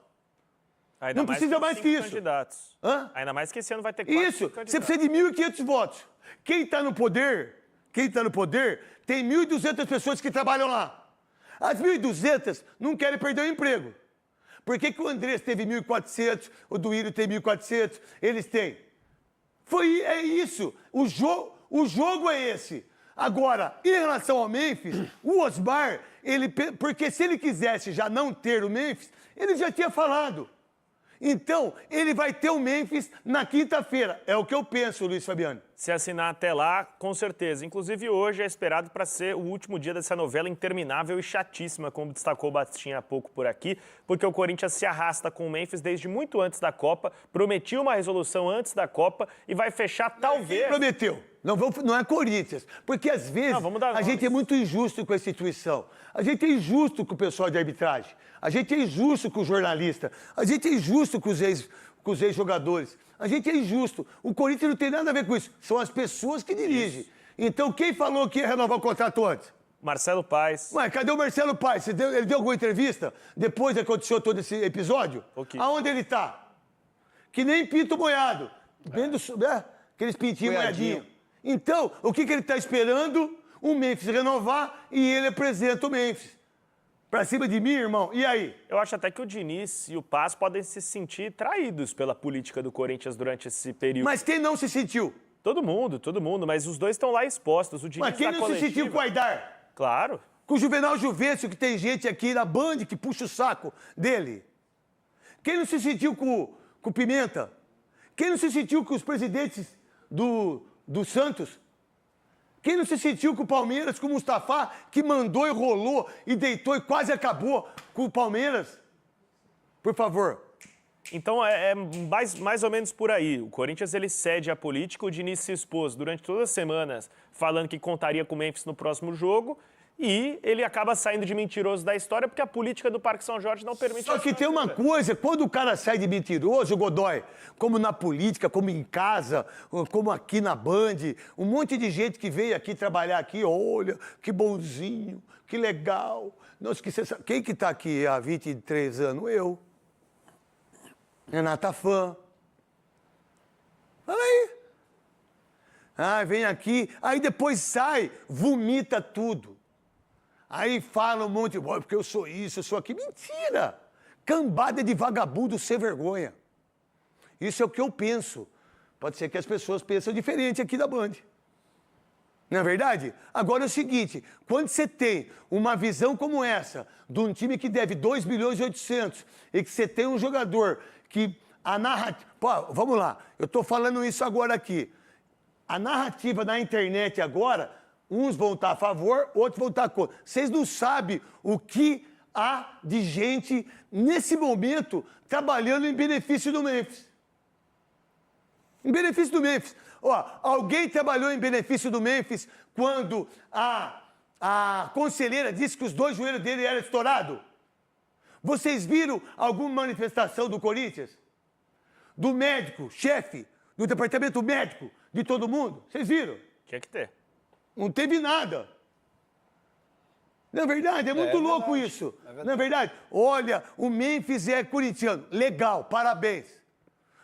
Ainda
Não precisa mais que isso.
Candidatos.
Hã?
Ainda mais que esse ano vai ter 4
Isso,
candidatos.
você precisa de 1.500 votos. Quem está no poder, tem 1.200 pessoas que trabalham lá. As 1.200 não querem perder o emprego. Por que o Andrés teve 1.400, o Duílio tem 1.400, eles têm? É isso. O jogo é esse. Agora, em relação ao Memphis, o Osmar, porque se ele quisesse já não ter o Memphis, ele já tinha falado. Então, ele vai ter o Memphis na quinta-feira. É o que eu penso, Luiz Fabiano.
Se assinar até lá, com certeza. Inclusive, hoje é esperado para ser o último dia dessa novela interminável e chatíssima, como destacou o Bastinha há pouco por aqui, porque o Corinthians se arrasta com o Memphis desde muito antes da Copa, prometiu uma resolução antes da Copa e vai fechar, talvez...
Quem prometeu? Não é Corinthians. Porque, às vezes, a gente é muito injusto com a instituição. A gente é injusto com o pessoal de arbitragem. A gente é injusto com o jornalista. A gente é injusto com os ex-jogadores. A gente é injusto. O Corinthians não tem nada a ver com isso. São as pessoas que dirigem. Então, quem falou que ia renovar o contrato antes?
Marcelo Paes.
Mas cadê o Marcelo Paes? Ele deu alguma entrevista depois que aconteceu todo esse episódio?
Okay.
Aonde ele está? Que nem pinto molhado. Vendo, né? Aqueles pintinhos molhadinhos. Então, o que ele está esperando? O Memphis renovar e ele apresenta o Memphis. Pra cima de mim, irmão? E aí?
Eu acho até que o Diniz e o Paes podem se sentir traídos pela política do Corinthians durante esse período.
Mas quem não se sentiu?
Todo mundo, mas os dois estão lá expostos. O Diniz
Mas quem não se sentiu com o Aidar?
Claro.
Com o Juvenal Juvencio, que tem gente aqui na Band que puxa o saco dele? Quem não se sentiu com o Pimenta? Quem não se sentiu com os presidentes do Santos? Quem não se sentiu com o Palmeiras, com o Mustafa, que mandou e rolou e deitou e quase acabou com o Palmeiras? Por favor.
Então é mais ou menos por aí. O Corinthians ele cede à política, o Diniz se expôs durante todas as semanas falando que contaria com o Memphis no próximo jogo e ele acaba saindo de mentiroso da história porque a política do Parque São Jorge não permite...
Só que tem uma coisa, quando o cara sai de mentiroso, Godoy, como na política, como em casa, como aqui na Band, um monte de gente que veio aqui trabalhar aqui, olha, que bonzinho, que legal. Nossa, quem que tá aqui há 23 anos? Eu. Renata Fã. Fala aí. Ah, vem aqui, aí depois sai, vomita tudo. Aí fala um monte, porque eu sou isso, eu sou aquilo. Mentira! Cambada de vagabundo sem vergonha. Isso é o que eu penso. Pode ser que as pessoas pensam diferente aqui da Band. Não é verdade? Agora é o seguinte, quando você tem uma visão como essa, de um time que deve 2 milhões e 800, e que você tem um jogador que a narrativa... Pô, vamos lá, eu estou falando isso agora aqui. A narrativa na internet agora... Uns vão estar a favor, outros vão estar contra. Vocês não sabem o que há de gente, nesse momento, trabalhando em benefício do Memphis. Em benefício do Memphis. Ó, alguém trabalhou em benefício do Memphis quando a conselheira disse que os 2 joelhos dele eram estourados? Vocês viram alguma manifestação do Corinthians? Do médico, chefe, do departamento médico, de todo mundo? Vocês viram?
Tinha que ter.
Não teve nada. Não é verdade? É muito louco isso. Não é verdade? Olha, o Memphis é corintiano. Legal, parabéns.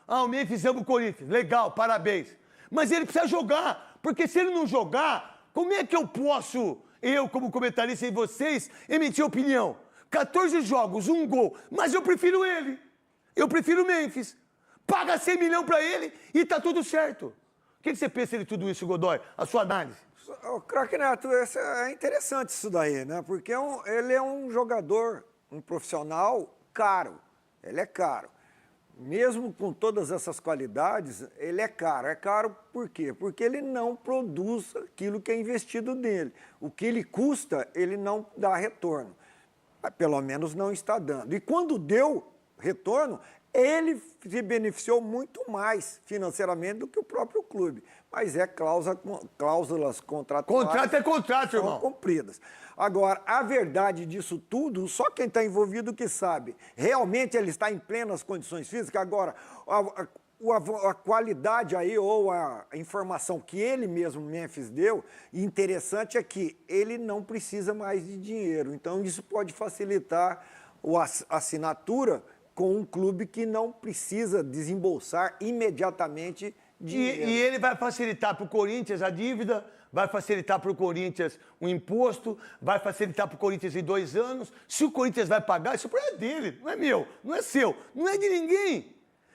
Ah, o Memphis ama o Corinthians. Legal, parabéns. Mas ele precisa jogar. Porque se ele não jogar, como é que eu posso, eu como comentarista e vocês, emitir opinião? 14 jogos, 1 gol. Mas eu prefiro ele. Eu prefiro o Memphis. Paga 100 milhões pra ele e tá tudo certo. O que você pensa de tudo isso, Godoy? A sua análise?
Ô, craque Neto, é interessante isso daí, né? Porque ele é um jogador, um profissional caro. Ele é caro. Mesmo com todas essas qualidades, ele é caro. É caro por quê? Porque ele não produz aquilo que é investido nele. O que ele custa, ele não dá retorno. Pelo menos não está dando. E quando deu retorno, ele se beneficiou muito mais financeiramente do que o próprio clube. Mas cláusulas contratuais...
Contrato é contrato,
são
irmão.
cumpridas. Agora, a verdade disso tudo, só quem está envolvido que sabe. Realmente ele está em plenas condições físicas? Agora, a qualidade aí, ou a informação que ele mesmo, Memphis, deu, interessante é que ele não precisa mais de dinheiro. Então, isso pode facilitar a assinatura com um clube que não precisa desembolsar imediatamente dinheiro.
E ele vai facilitar para o Corinthians a dívida, vai facilitar para o Corinthians o imposto, vai facilitar para o Corinthians em 2 anos. Se o Corinthians vai pagar, isso é dele, não é meu, não é seu, não é de ninguém.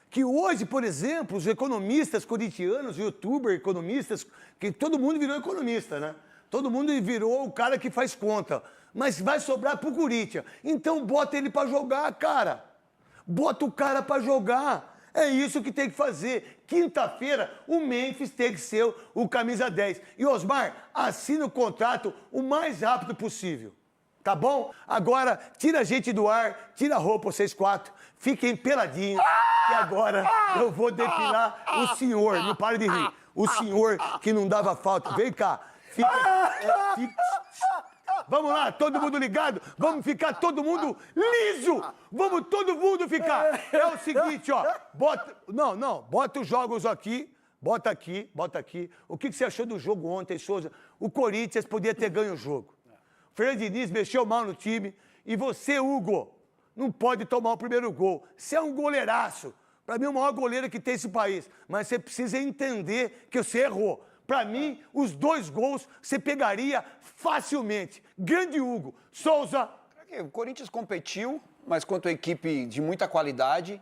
Que hoje, por exemplo, os economistas corintianos, youtubers, economistas, que todo mundo virou economista, né? Todo mundo virou o cara que faz conta. Mas vai sobrar pro Corinthians. Então bota ele para jogar, cara. Bota o cara para jogar. É isso que tem que fazer. Quinta-feira, o Memphis tem que ser o camisa 10. E Osmar, assina o contrato o mais rápido possível. Tá bom? Agora, tira a gente do ar, tira a roupa, vocês 4. Fiquem peladinhos. E agora eu vou depilar o senhor. Não pare de rir. O senhor que não dava falta. Vem cá. Fica. Vamos lá, todo mundo ligado? Vamos ficar todo mundo liso! Vamos todo mundo ficar! É o seguinte, ó. Bota os jogos aqui. Bota aqui. O que você achou do jogo ontem, Souza? O Corinthians podia ter ganho o jogo. O Fernando Diniz mexeu mal no time. E você, Hugo, não pode tomar o primeiro gol. Você é um goleiraço. Pra mim, é o maior goleiro que tem esse país. Mas você precisa entender que você errou. Pra mim, os 2 gols você pegaria facilmente. Grande Hugo. Souza.
O Corinthians competiu, mas contra uma equipe de muita qualidade,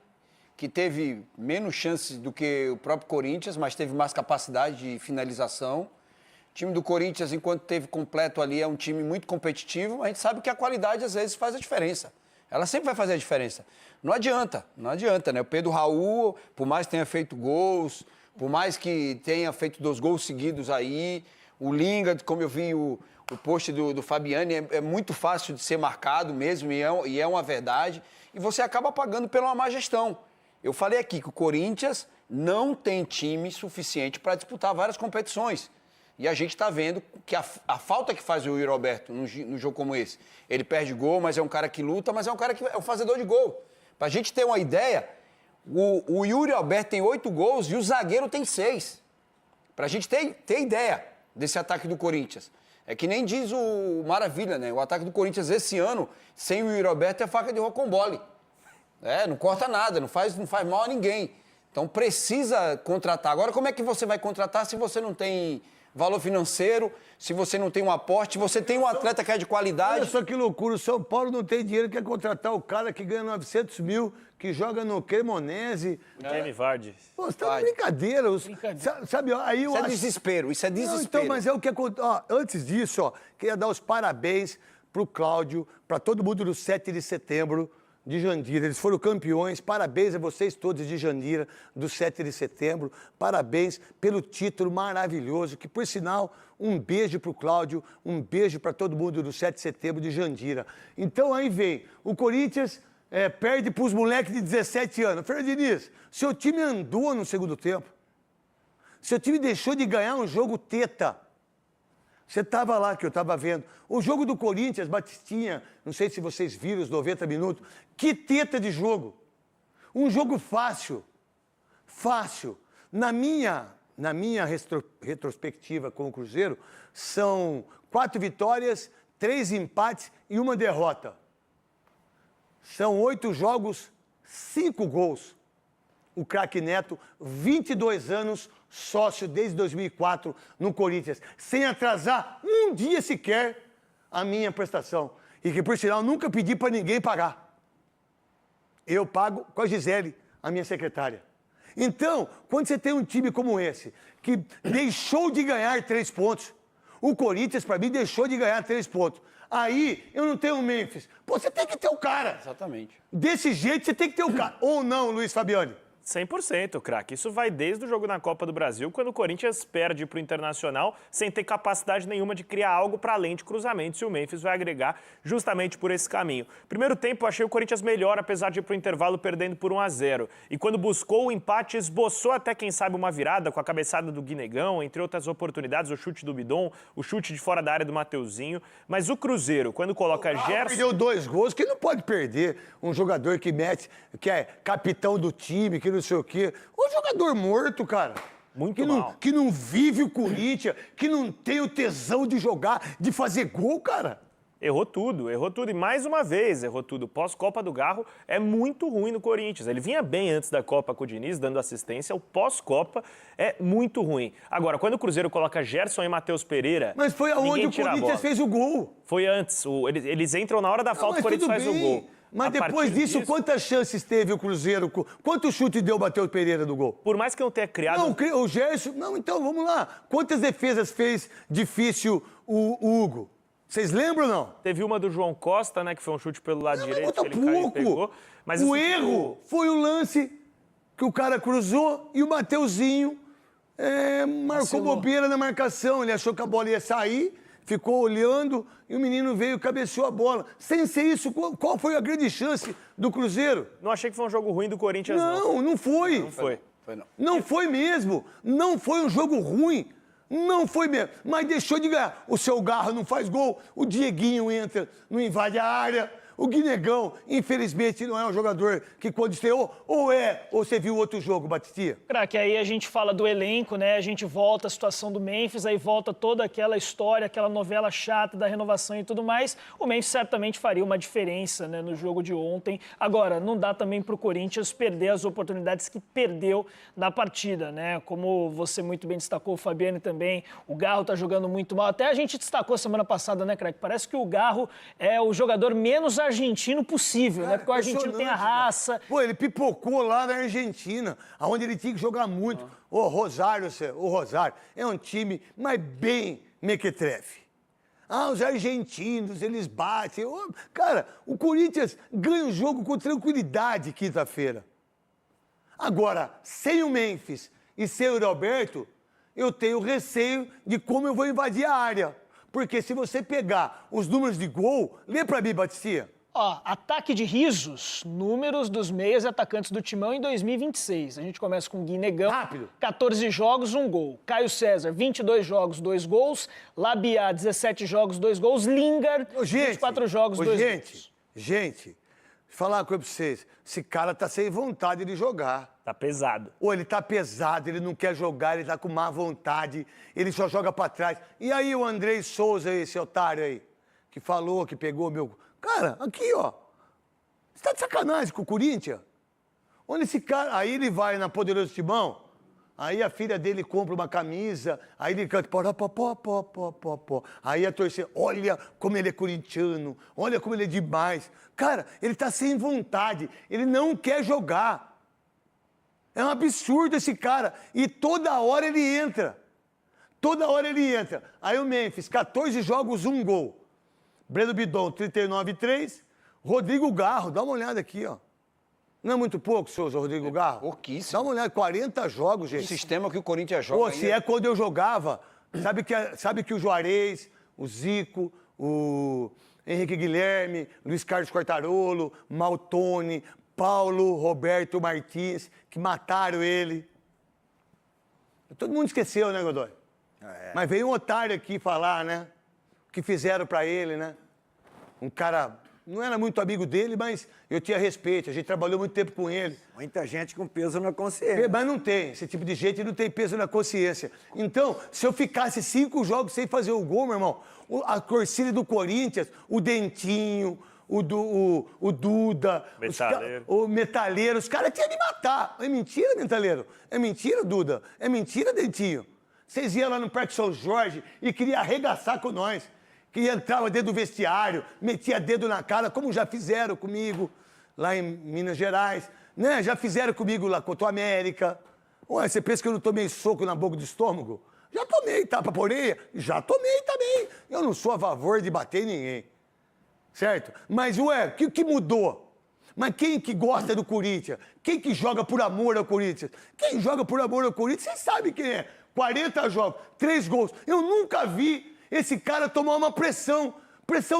que teve menos chances do que o próprio Corinthians, mas teve mais capacidade de finalização. O time do Corinthians, enquanto teve completo ali, é um time muito competitivo. A gente sabe que a qualidade, às vezes, faz a diferença. Ela sempre vai fazer a diferença. Não adianta, né? O Pedro Raul, por mais que tenha feito gols, por mais que tenha feito 2 gols seguidos aí, o Lingard, como eu vi o post do Fabiani, é muito fácil de ser marcado mesmo, e é uma verdade, e você acaba pagando pela má gestão. Eu falei aqui que o Corinthians não tem time suficiente para disputar várias competições. E a gente está vendo que a falta que faz o Yuri Alberto num jogo como esse. Ele perde gol, mas é um cara que luta, mas é um cara que é um fazedor de gol. Para a gente ter uma ideia, o Yuri Alberto tem 8 gols e o zagueiro tem 6. Para a gente ter ideia desse ataque do Corinthians. É que nem diz o Maravilha, né? O ataque do Corinthians esse ano, sem o Yuri Alberto, é faca de rocambole. Não corta nada, não faz mal a ninguém. Então precisa contratar. Agora, como é que você vai contratar se você não tem valor financeiro, se você não tem um aporte, você tem um atleta que é de qualidade?
Olha só que loucura, o São Paulo não tem dinheiro, quer contratar o cara que ganha 900 mil, que joga no Cremonese.
Jamie Vardy.
Pô, você tá de brincadeira. Sabe, aí eu
Isso é
acho...
desespero, isso é desespero.
Não, então, mas é o que acontece. Antes disso, ó, queria dar os parabéns pro Cláudio, para todo mundo do 7 de setembro de Jandira. Eles foram campeões. Parabéns a vocês todos de Jandira, do 7 de setembro. Parabéns pelo título maravilhoso, que, por sinal, um beijo pro Cláudio, um beijo para todo mundo do 7 de setembro de Jandira. Então, aí vem, o Corinthians perde pros moleques de 17 anos. Fernando Diniz, seu time andou no segundo tempo. Seu time deixou de ganhar um jogo teta. Você estava lá, que eu estava vendo. O jogo do Corinthians, Batistinha, não sei se vocês viram os 90 minutos. Que teta de jogo. Um jogo fácil. Fácil. Na minha retrospectiva com o Cruzeiro, são 4 vitórias, 3 empates e 1 derrota. São 8 jogos, 5 gols. O craque Neto, 22 anos, sócio desde 2004 no Corinthians, sem atrasar um dia sequer a minha prestação. E que, por sinal, nunca pedi para ninguém pagar. Eu pago com a Gisele, a minha secretária. Então, quando você tem um time como esse, que deixou de ganhar 3 pontos, o Corinthians, para mim, deixou de ganhar 3 pontos. Aí, eu não tenho o Memphis. Pô, você tem que ter o cara.
Exatamente.
Desse jeito, você tem que ter o cara. Ou não, Luiz Fabiani?
100%, craque. Isso vai desde o jogo na Copa do Brasil, quando o Corinthians perde para o Internacional sem ter capacidade nenhuma de criar algo para além de cruzamentos, e o Memphis vai agregar justamente por esse caminho. Primeiro tempo, eu achei o Corinthians melhor, apesar de ir para o intervalo perdendo por 1-0. E quando buscou o empate, esboçou até, quem sabe, uma virada com a cabeçada do Guinegão, entre outras oportunidades, o chute do Bidon, o chute de fora da área do Mateuzinho. Mas o Cruzeiro, quando coloca Gerson...
Perdeu 2 gols, que não pode perder um jogador que mete, que é capitão do time, que não sei o quê. Um jogador morto, cara.
Muito mal.
Que não vive o Corinthians, que não tem o tesão de jogar, de fazer gol, cara.
Errou tudo. E mais uma vez errou tudo. Pós-Copa do Garro é muito ruim no Corinthians. Ele vinha bem antes da Copa com o Diniz, dando assistência. O pós-Copa é muito ruim. Agora, quando o Cruzeiro coloca Gerson e Matheus Pereira...
Mas foi aonde
ninguém
o
tira a bola.
Corinthians fez o gol.
Foi antes. Eles entram na hora da falta, o Corinthians faz o gol.
Mas
A
depois
partir
disso, quantas chances teve o Cruzeiro? Quanto chute deu o Matheus Pereira do gol?
Por mais que não tenha criado...
Não, o Gerson... Não, então, vamos lá. Quantas defesas fez difícil o Hugo? Vocês lembram ou não?
Teve uma do João Costa, né, que foi um chute pelo lado direito, que ele
pouco.
caiu e pegou. Mas
o
isso
erro foi o lance que o cara cruzou e o Mateuzinho marcou bobeira na marcação. Ele achou que a bola ia sair, ficou olhando e o menino veio e cabeceou a bola. Sem ser isso, qual foi a grande chance do Cruzeiro?
Não achei que foi um jogo ruim do Corinthians, não.
Não foi.
Não foi.
Não foi mesmo. Não foi um jogo ruim. Não foi mesmo. Mas deixou de ganhar. O seu Garro não faz gol. O Dieguinho entra, não invade a área. O Guinegão, infelizmente, não é um jogador que quando estreou, ou você viu outro jogo, Batistia?
Craque, aí a gente fala do elenco, né? A gente volta a situação do Memphis, aí volta toda aquela história, aquela novela chata da renovação e tudo mais. O Memphis certamente faria uma diferença, né, no jogo de ontem. Agora, não dá também para o Corinthians perder as oportunidades que perdeu na partida, né? Como você muito bem destacou, o Fabiano também, o Garro tá jogando muito mal. Até a gente destacou semana passada, né, Craque? Parece que o Garro é o jogador menos argentino possível, né? Porque o argentino tem a raça.
Cara. Pô, ele pipocou lá na Argentina, onde ele tinha que jogar muito. O Rosário é um time, mas bem mequetrefe. Os argentinos, eles batem. Cara, o Corinthians ganha o jogo com tranquilidade quinta-feira. Agora, sem o Memphis e sem o Roberto, eu tenho receio de como eu vou invadir a área. Porque se você pegar os números de gol, lê pra mim, Batistia.
Ataque de risos, números dos meias e atacantes do Timão em 2026. A gente começa com Guinegão,
rápido.
14 jogos, 1 gol. Caio César, 22 jogos, 2 gols. Labiá, 17 jogos, 2 gols. Lingard, 24 jogos, 2 gols.
Gente, falar uma coisa pra vocês. Esse cara tá sem vontade de jogar.
Tá pesado.
Ou ele tá pesado, ele não quer jogar, ele tá com má vontade, ele só joga pra trás. E aí o Andrei Souza, esse otário aí, que falou, que pegou meu... Cara, aqui, ó. Você tá de sacanagem com o Corinthians? Onde esse cara... Aí ele vai na Poderoso Timão, aí a filha dele compra uma camisa, aí ele canta... Aí a torcida, olha como ele é corintiano, olha como ele é demais. Cara, ele tá sem vontade, ele não quer jogar. É um absurdo esse cara. E toda hora ele entra. Toda hora ele entra. Aí o Memphis, 14 jogos, 1 gol. Breno Bidon, 39,3. Rodrigo Garro, dá uma olhada aqui, ó. Não é muito pouco, Souza, Rodrigo Garro?
Pouquíssimo.
Dá uma olhada, 40 jogos, gente.
O sistema que o Corinthians joga.
Pô, se é quando eu jogava, sabe que o Juarez, o Zico, o Henrique Guilherme, Luiz Carlos Quartarolo, Maltoni, Paulo Roberto Martins, que mataram ele. Todo mundo esqueceu, né, Godoy? Mas veio um otário aqui falar, né? O que fizeram pra ele, né? Um cara, não era muito amigo dele, mas eu tinha respeito. A gente trabalhou muito tempo com ele.
Muita gente com peso na consciência.
Mas não tem. Esse tipo de gente não tem peso na consciência. Então, se eu ficasse 5 jogos sem fazer o gol, meu irmão, a torcida do Corinthians, o Dentinho... O Duda, o Metaleiro, os caras tinham me matar. É mentira, Metaleiro? É mentira, Duda? É mentira, Dentinho? Vocês iam lá no Parque São Jorge e queriam arregaçar com nós. que entrava dentro do vestiário, metia dedo na cara, como já fizeram comigo lá em Minas Gerais, né? Já fizeram comigo lá contra o América. Ué, você pensa que eu não tomei soco na boca do estômago? Já tomei tapa por orelha, já tomei também. Eu não sou a favor de bater em ninguém, certo? Mas, ué, o que mudou? Mas quem que gosta do Corinthians? Quem que joga por amor ao Corinthians? Quem joga por amor ao Corinthians, vocês sabem quem é. 40 jogos, 3 gols. Eu nunca vi esse cara tomar uma pressão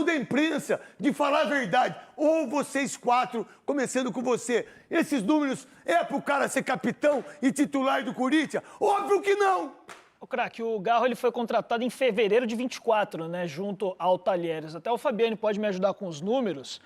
da imprensa, de falar a verdade. Ou vocês 4, começando com você, esses números é pro cara ser capitão e titular do Corinthians? Óbvio que não!
Ô, craque, o Garro ele foi contratado em fevereiro de 24, né, junto ao Talheres. Até o Fabiano pode me ajudar com os números.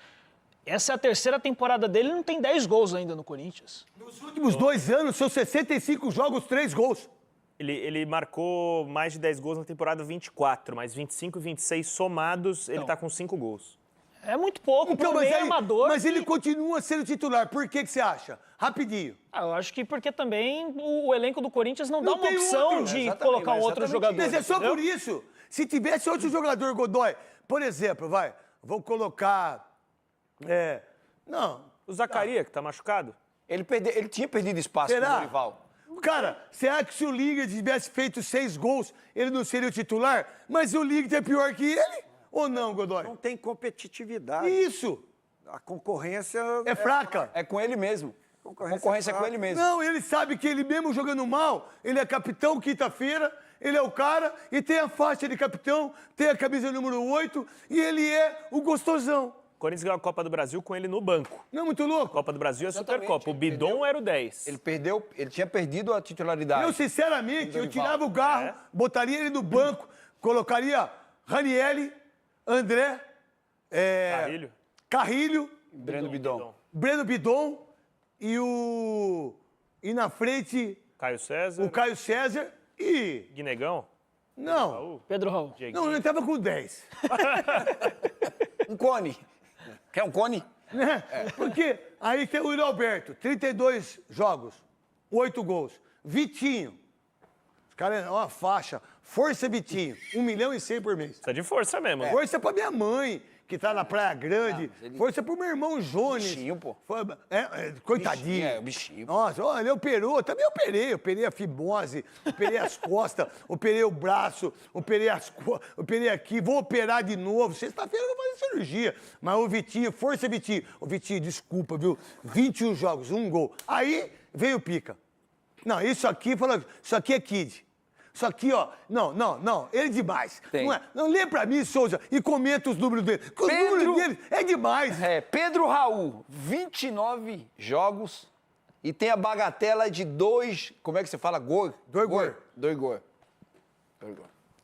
Essa é a terceira temporada dele, ele não tem 10 gols ainda no Corinthians.
Nos últimos 2 anos, são 65 jogos, 3 gols.
Ele marcou mais de 10 gols na temporada 24, mas 25 e 26 somados, ele tá com 5 gols.
É muito pouco para um meio amador.
Mas ele continua sendo titular. Por que você acha? Rapidinho.
Eu acho que porque também o elenco do Corinthians não dá
Não
uma
tem
opção
outro.
de
Exatamente,
colocar um
mas
outro
exatamente
jogador.
Mas é só
entendeu?
por isso. Se tivesse outro jogador, Godoy, por exemplo, vou colocar... não.
O Zaccaria, que tá machucado?
Ele tinha perdido espaço
Será?
com o rival.
Cara, você acha que se o Liga tivesse feito 6 gols, ele não seria o titular? Mas o Liga é pior que ele? Ou não, Godoy?
Não tem competitividade.
Isso.
A concorrência
É fraca.
É com ele mesmo. A concorrência é com ele mesmo.
Não, ele sabe que ele mesmo jogando mal, ele é capitão quinta-feira, ele é o cara e tem a faixa de capitão, tem a camisa número 8 e ele é o gostosão.
O Corinthians ganhou a Copa do Brasil com ele no banco.
Não é muito louco?
Copa do Brasil é a
Exatamente,
Supercopa. O
ele
Bidon
perdeu.
era o 10.
Ele tinha perdido a titularidade.
Eu, sinceramente, eu
Dorival.
tirava o Garro, botaria ele no banco, colocaria Ranieri, André, Carrilho,
Breno Bidon.
Breno Bidon e na frente
Caio César,
o Caio César e...
Guinegão,
Não,
Raul,
Pedro Raul.
Dieguinho.
não, ele tava com 10.
Um cone. Quer um cone?
Né? Porque aí tem o Yuri Alberto, 32 jogos, 8 gols. Vitinho, os caras, é uma faixa. Força Vitinho, 1,1 milhão por mês.
Precisa de força mesmo.
Força pra minha mãe, que tá na Praia Grande. Força pro meu irmão Jones.
Bichinho, pô.
Coitadinho.
Bichinho, bichinho.
Nossa, olha, ele operou. Também operei a fimose, operei as costas, operei o braço, operei aqui. Vou operar de novo. Sexta-feira eu vou fazer cirurgia. Mas o Vitinho, força Vitinho. Ô Vitinho, desculpa, viu? 21 jogos, 1 gol. Aí veio o Pica. Não, isso aqui é kid. Isso aqui, ó, não, ele é demais.
Tem.
Não é? Não, lê pra mim, Souza, e comenta os números dele. Porque os números dele é demais.
Pedro Raul, 29 jogos e tem a bagatela de 2, como é que você fala? Gol?
2 gols.
2 gols.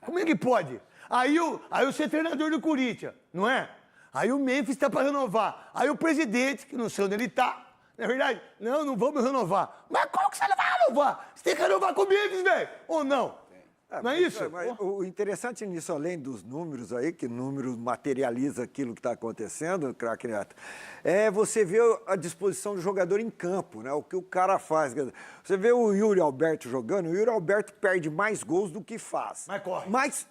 Como é que pode? Aí você é treinador do Corinthians, não é? Aí o Memphis tá pra renovar. Aí o presidente, que não sei onde ele tá, na verdade, não vamos renovar. Mas como que você não vai renovar? Você tem que renovar com o Memphis, velho. Ou não? Não é isso?
Mas o interessante nisso, além dos números aí, que números materializa aquilo que está acontecendo, craque Neto, é você ver a disposição do jogador em campo, né? O que o cara faz. Você vê o Yuri Alberto jogando, o Yuri Alberto perde mais gols do que faz.
Mas corre.
Mas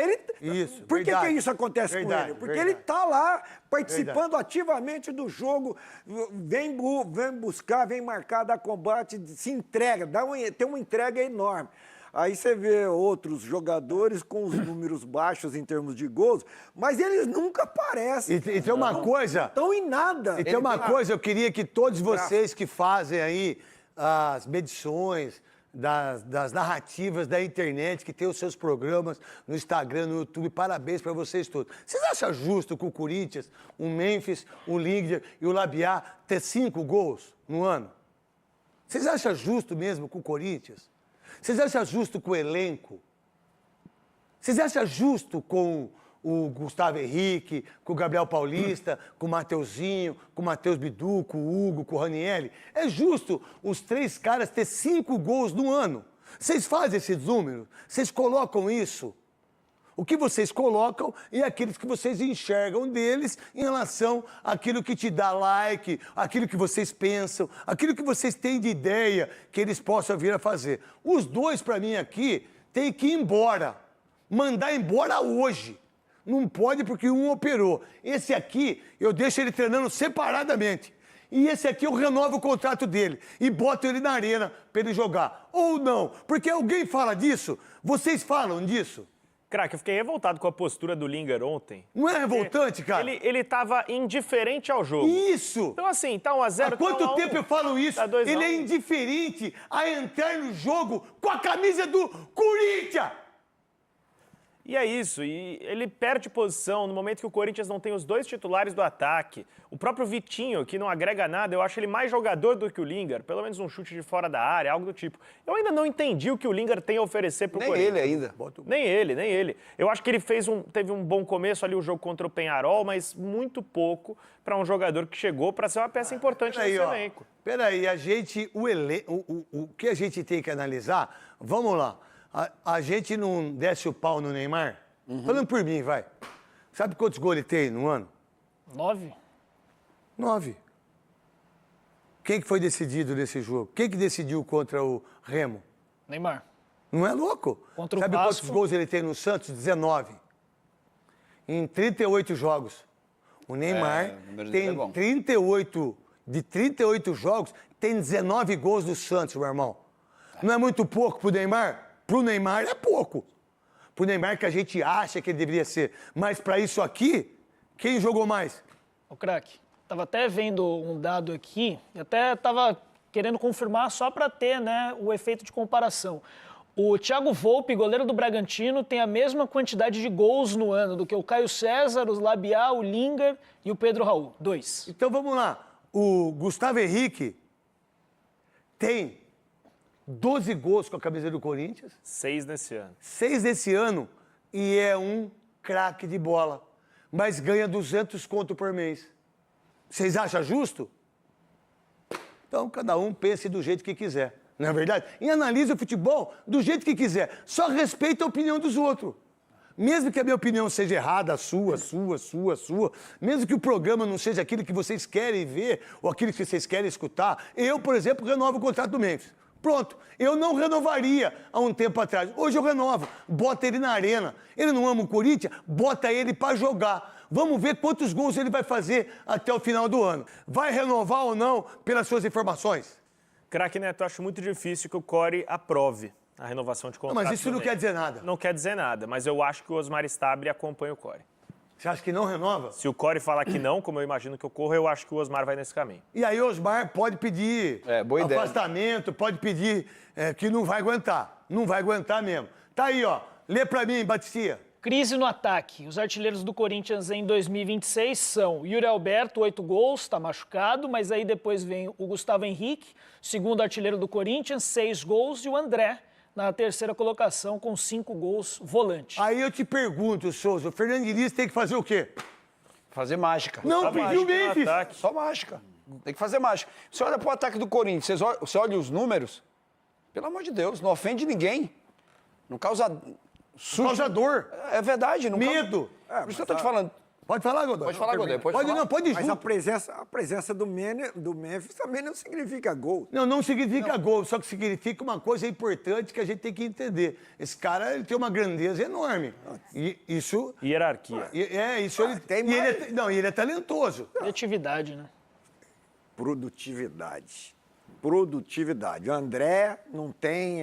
ele...
Isso,
Por que
verdade.
isso acontece com
Verdade,
ele? Porque
verdade.
ele está lá participando ativamente do jogo, vem buscar, vem marcar, dá combate, se entrega, tem uma entrega enorme. Aí você vê outros jogadores com os números baixos em termos de gols, mas eles nunca aparecem.
E tem uma coisa...
Estão em nada.
E tem uma coisa, eu queria que todos vocês que fazem aí as medições das narrativas da internet, que tem os seus programas no Instagram, no YouTube, parabéns para vocês todos. Vocês acham justo que o Corinthians, o Memphis, o Liga e o Labiá ter 5 gols no ano? Vocês acham justo mesmo com o Corinthians? Vocês acham justo com o elenco? Vocês acham justo com o Gustavo Henrique, com o Gabriel Paulista, com o Mateuzinho, com o Matheus Bidu, com o Hugo, com o Ranieri? É justo os 3 caras ter 5 gols no ano? Vocês fazem esses números? Vocês colocam isso? O que vocês colocam é aqueles que vocês enxergam deles em relação àquilo que te dá like, aquilo que vocês pensam, aquilo que vocês têm de ideia que eles possam vir a fazer. Os 2, para mim, aqui, têm que ir embora. Mandar embora hoje. Não pode porque um operou. Esse aqui, eu deixo ele treinando separadamente. E esse aqui eu renovo o contrato dele e boto ele na arena para ele jogar. Ou não, porque alguém fala disso? Vocês falam disso?
Craque, eu fiquei revoltado com a postura do Lingard ontem.
Não é revoltante, cara?
Ele tava indiferente ao jogo.
Isso!
Então, assim, tá 1x0.
Há quanto tempo eu falo isso?
Tá 2-1.
Ele é indiferente a entrar no jogo com a camisa do Corinthians!
E é isso, e ele perde posição no momento que o Corinthians não tem os dois titulares do ataque. O próprio Vitinho, que não agrega nada, eu acho ele mais jogador do que o Lingard, pelo menos um chute de fora da área, algo do tipo. Eu ainda não entendi o que o Lingard tem a oferecer pro Corinthians.
Nem ele ainda.
Nem ele. Eu acho que ele teve um bom começo ali, o jogo contra o Peñarol, mas muito pouco para um jogador que chegou para ser uma peça importante nesse elenco.
Peraí, o que a gente tem que analisar, vamos lá. A gente não desce o pau no Neymar? Falando por mim, vai. Sabe quantos gols ele tem no ano?
9.
9. Quem que foi decidido nesse jogo? Quem que decidiu contra o Remo?
Neymar.
Não é louco?
Contra o
Sabe
Vasco?
quantos gols ele tem no Santos? 19. Em 38 jogos. O Neymar
o número dele é
tem
bom.
38 jogos, tem 19 gols no Santos, meu irmão. Não é muito pouco pro Neymar? Pro Neymar é pouco. Pro Neymar que a gente acha que ele deveria ser. Mas para isso aqui, quem jogou mais?
O craque. Tava até vendo um dado aqui, e até tava querendo confirmar só para ter, né, o efeito de comparação. O Thiago Volpe, goleiro do Bragantino, tem a mesma quantidade de gols no ano do que o Caio César, o Labial, o Lingard e o Pedro Raul. 2.
Então vamos lá. O Gustavo Henrique tem 12 gols com a camisa do Corinthians.
6 nesse ano.
6 desse ano e é um craque de bola. Mas ganha 200 conto por mês. Vocês acham justo? Então cada um pense do jeito que quiser. Não é verdade? E analisa o futebol do jeito que quiser. Só respeita a opinião dos outros. Mesmo que a minha opinião seja errada, a sua. Mesmo que o programa não seja aquilo que vocês querem ver ou aquilo que vocês querem escutar, eu, por exemplo, renovo o contrato do Memphis. Pronto, eu não renovaria há um tempo atrás. Hoje eu renovo, bota ele na arena. Ele não ama o Corinthians, bota ele para jogar. Vamos ver quantos gols ele vai fazer até o final do ano. Vai renovar ou não, pelas suas informações?
Craque Neto, eu acho muito difícil que o Core aprove a renovação de contrato.
Não, mas isso não quer dizer nada.
Não quer dizer nada, mas eu acho que o Osmar Stabile acompanha o Core.
Você acha que não renova?
Se o Core falar que não, como eu imagino que ocorra, eu acho que o Osmar vai nesse caminho.
E aí o Osmar pode pedir
boa ideia.
afastamento, pode pedir que não vai aguentar. Não vai aguentar mesmo. Tá aí, ó. Lê pra mim, Batistia.
Crise no ataque. Os artilheiros do Corinthians em 2026 são Yuri Alberto, 8 gols, está machucado, mas aí depois vem o Gustavo Henrique, segundo artilheiro do Corinthians, 6 gols, e o André na terceira colocação com 5 gols, volante.
Aí eu te pergunto, Souza, o Fernando Diniz tem que fazer o quê?
Fazer mágica.
Não
Só
pediu
mágica no
Memphis.
ataque.
Só mágica. Tem que fazer mágica. Você olha pro ataque do Corinthians, você olha os números, pelo amor de Deus, não ofende ninguém. Não causa susto.
Causador.
É verdade. Não
Medo.
Por isso que eu tô te falando.
Pode falar, Godoy.
Pode falar, Godoy. Pode falar.
Não, pode ir
Mas
junto.
a presença do Memphis também não significa gol.
Não significa gol, só que significa uma coisa importante que a gente tem que entender. Esse cara ele tem uma grandeza enorme. E isso.
Hierarquia.
Isso ele
tem
e ele
mais.
e ele é talentoso.
Criatividade, né?
Produtividade. O André não tem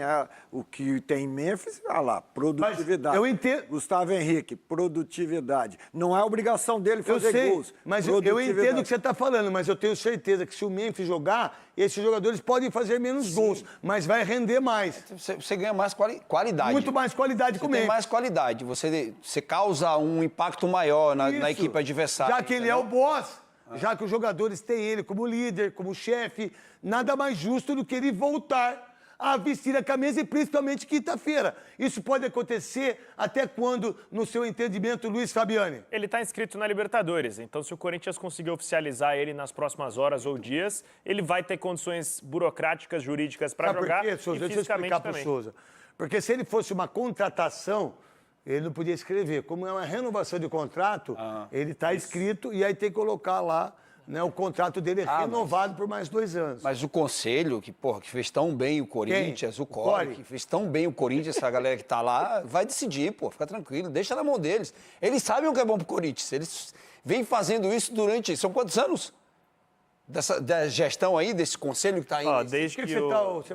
o que tem em Memphis, olha lá, produtividade.
Mas eu entendo.
Gustavo Henrique, produtividade. Não é obrigação dele
Eu
fazer
sei,
gols.
mas eu entendo o que você está falando, mas eu tenho certeza que se o Memphis jogar, esses jogadores podem fazer menos gols, mas vai render mais.
Você ganha mais qualidade.
Muito mais qualidade com o
Você tem
Memphis.
mais qualidade. Você causa um impacto maior na
Isso.
equipe adversária.
Já que ele é o boss, já que os jogadores têm ele como líder, como chefe, nada mais justo do que ele voltar a vestir a camisa e principalmente quinta-feira. Isso pode acontecer até quando, no seu entendimento, Luiz Fabiani?
Ele está inscrito na Libertadores, então se o Corinthians conseguir oficializar ele nas próximas horas ou dias, ele vai ter condições burocráticas, jurídicas para
Sabe
jogar
por quê, Souza?
e
Deixa eu
fisicamente
explicar para o
também.
Souza. Porque se ele fosse uma contratação, ele não podia escrever. Como é uma renovação de contrato, ele está escrito e aí tem que colocar lá né, o contrato dele é renovado por mais 2 anos.
Mas o conselho, que fez tão bem o Corinthians, o Core, que fez tão bem o Corinthians, essa galera que tá lá, vai decidir, pô, fica tranquilo, deixa na mão deles. Eles sabem o que é bom pro Corinthians, eles vêm fazendo isso durante, são quantos anos? Da gestão aí, desse conselho que tá aí?
Desde
Por que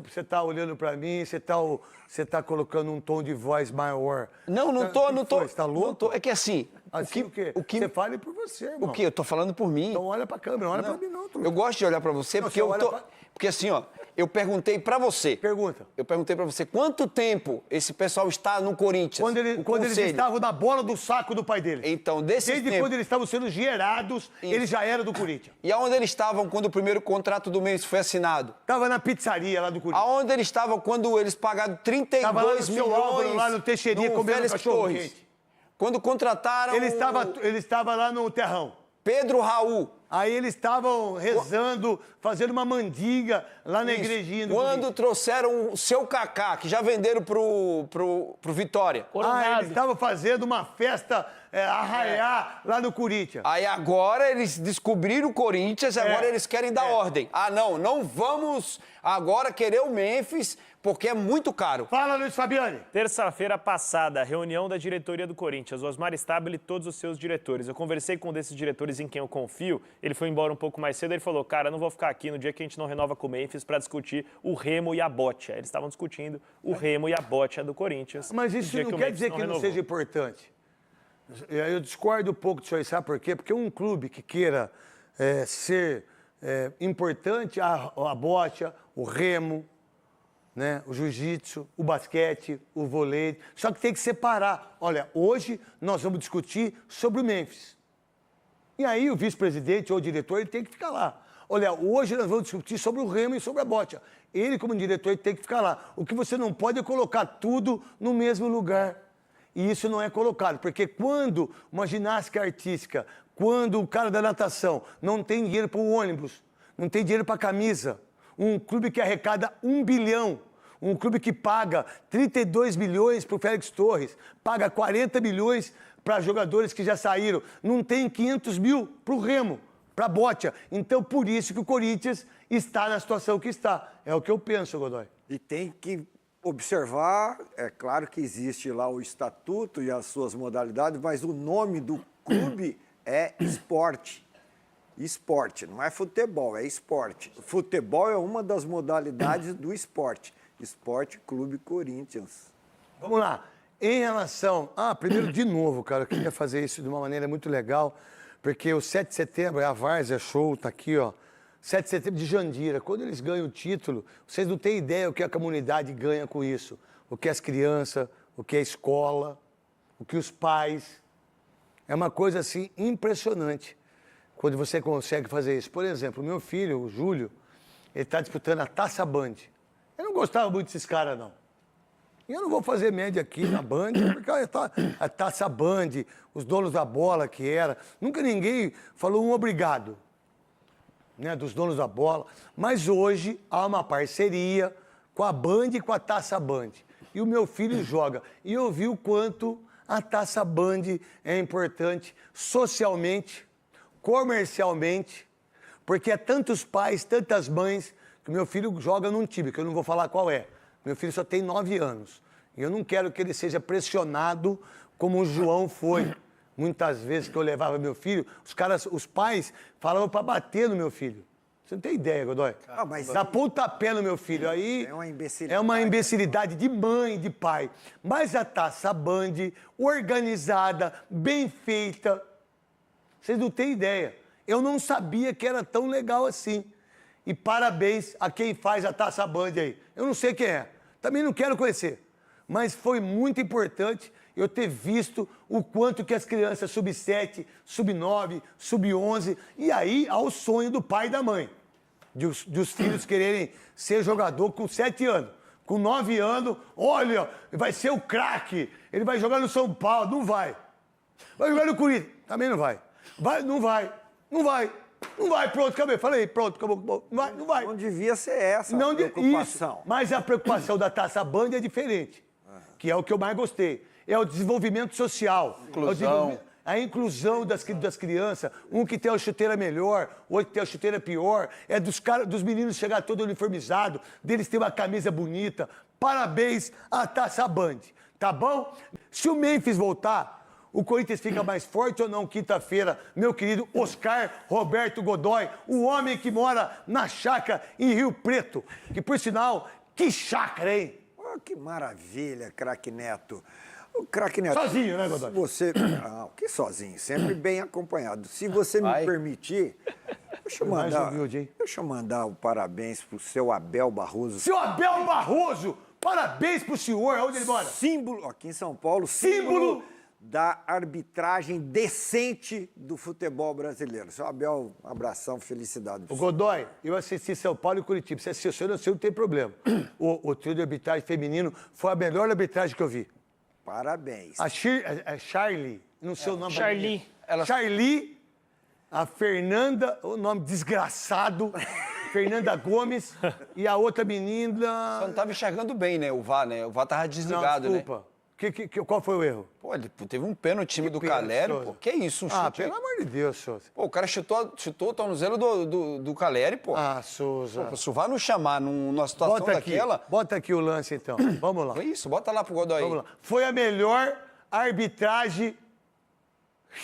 que
você tá olhando pra mim, você tá colocando um tom de voz maior?
Não tô.
Você tá louco?
Não tô. É que assim,
Assim o quê? Você fale por você, irmão.
o que? Eu tô falando por mim.
Então olha pra câmera, não olha pra mim não, truta.
Eu gosto de olhar pra você, porque
você olha
Porque assim, ó, eu perguntei pra você.
Pergunta.
Eu perguntei pra você quanto tempo esse pessoal está no Corinthians.
Quando eles estavam na bola do saco do pai dele.
Então,
Desde quando eles estavam sendo gerados, eles já eram do Corinthians.
E aonde eles estavam quando o primeiro contrato do mês foi assinado?
Tava na pizzaria lá do Corinthians.
Aonde eles estavam quando eles pagaram 32
Tava lá no seu
milhões
Álvaro, lá no Teixeirinha,
no
comendo
Félix
cachorro
Torres?
quente.
Quando contrataram
Ele estava lá no terrão.
Pedro Raul.
Aí eles estavam rezando, fazendo uma mandinga lá na igrejinha do
Quando
Corinthians.
trouxeram o seu Kaká, que já venderam pro Vitória.
Eles estavam fazendo uma festa arraiar lá no Corinthians.
Aí agora eles descobriram o Corinthians, agora eles querem dar ordem. Ah, não vamos agora querer o Memphis, porque é muito caro.
Fala, Luiz Fabiani.
Terça-feira passada, reunião da diretoria do Corinthians, Osmar Stabile e todos os seus diretores. Eu conversei com um desses diretores em quem eu confio, ele foi embora um pouco mais cedo, ele falou, cara, eu não vou ficar aqui no dia que a gente não renova com o Memphis para discutir o Remo e a Boccia. Eles estavam discutindo o Remo e a Boccia do Corinthians.
Mas isso não quer dizer que não seja importante. Eu discordo um pouco disso aí, sabe por quê? Porque um clube que queira ser importante, a Boccia, o Remo, né, o jiu-jitsu, o basquete, o vôlei, só que tem que separar. Olha, hoje nós vamos discutir sobre o Memphis. E aí o vice-presidente ou o diretor ele tem que ficar lá. Olha, hoje nós vamos discutir sobre o Remo e sobre a Boccia. Ele, como diretor, ele tem que ficar lá. O que você não pode é colocar tudo no mesmo lugar. E isso não é colocado, porque quando uma ginástica artística, quando o cara da natação não tem dinheiro para o ônibus, não tem dinheiro para a camisa, um clube que arrecada 1 bilhão, um clube que paga 32 milhões para o Félix Torres, paga 40 milhões para jogadores que já saíram, não tem 500 mil para o Remo, para a Boccia. Então, por isso que o Corinthians está na situação que está. É o que eu penso, Godoy.
E tem que observar, é claro que existe lá o estatuto e as suas modalidades, mas o nome do clube é esporte. Esporte, não é futebol, é esporte. Futebol é uma das modalidades do esporte. Esporte Clube Corinthians.
Vamos lá. Em relação... primeiro, de novo, cara, eu queria fazer isso de uma maneira muito legal, porque o 7 de setembro, a Várzea Show, tá aqui, ó. 7 de setembro de Jandira. Quando eles ganham o título, vocês não têm ideia o que a comunidade ganha com isso. O que as crianças, o que a escola, o que os pais. É uma coisa, assim, impressionante quando você consegue fazer isso. Por exemplo, o meu filho, o Júlio, ele está disputando a Taça Band. Eu não gostava muito desses caras, não. E eu não vou fazer média aqui na Band, porque a Taça Band, os donos da bola que era. Nunca ninguém falou um obrigado, né, dos donos da bola. Mas hoje há uma parceria com a Band e com a Taça Band. E o meu filho joga. E eu vi o quanto a Taça Band é importante socialmente, comercialmente, porque é tantos pais, tantas mães, que o meu filho joga num time, que eu não vou falar qual é. Meu filho só tem 9 anos. E eu não quero que ele seja pressionado como o João foi. Muitas vezes que eu levava meu filho, os pais falavam para bater no meu filho. Você não tem ideia, Godoy? Dá pontapé no meu filho. Aí é uma imbecilidade de mãe, de pai. Mas a Taça Band, organizada, bem feita, vocês não têm ideia. Eu não sabia que era tão legal assim. E parabéns a quem faz a Taça Band aí. Eu não sei quem é. Também não quero conhecer. Mas foi muito importante eu ter visto o quanto que as crianças sub-7, sub-9, sub-11... E aí, ao sonho do pai e da mãe. De os filhos quererem ser jogador com 7 anos. Com 9 anos, olha, vai ser o craque. Ele vai jogar no São Paulo. Não vai. Vai jogar no Corinthians. Também não vai. Não vai, pronto, acabei. Falei, pronto, acabou. Não vai.
Não devia ser essa a preocupação.
Isso, mas a preocupação da Taça Band é diferente, que é o que eu mais gostei. É o desenvolvimento social.
Inclusão.
a inclusão das crianças, um que tem a chuteira melhor, outro que tem a chuteira pior, é dos meninos chegar todo uniformizado, deles ter uma camisa bonita. Parabéns à Taça Band, tá bom? Se o Memphis voltar, o Corinthians fica mais forte ou não quinta-feira, meu querido Oscar Roberto Godoy, o homem que mora na chácara em Rio Preto, que por sinal, que chácara, hein?
Oh, que maravilha, craque Neto. O craque Neto.
Sozinho, né, Godoy?
Você. Não, que sozinho, sempre bem acompanhado. Se você me permitir, deixa eu mandar o parabéns pro seu Abel Barroso.
Seu Abel Barroso! Parabéns pro senhor! Onde ele mora?
Símbolo, aqui em São Paulo, símbolo da arbitragem decente do futebol brasileiro. Seu Abel, um abração, felicidade.
O Godoy, eu assisti São Paulo e Curitiba. Você assistiu, eu não tem problema. O trio de arbitragem feminino foi a melhor arbitragem que eu vi.
Parabéns.
A Charlie, não sei o nome.
Charlie.
Charlie, a Fernanda, o nome desgraçado, Fernanda Gomes, e a outra menina...
Só não tava enxergando bem, né? O VAR, né? O VAR tava desligado,
não, desculpa. Qual foi o erro?
Pô, ele teve um pênalti time do Caleri, pô. Que isso, um chute?
Pelo amor de Deus, Souza.
Pô, o cara chutou o tornozelo do Caleri, pô.
Ah, Souza.
Pô, se o VAR não chamar numa situação daquela...
Bota aqui o lance, então. Vamos lá.
É isso, bota lá pro Godoy.
Vamos lá. Foi a melhor arbitragem...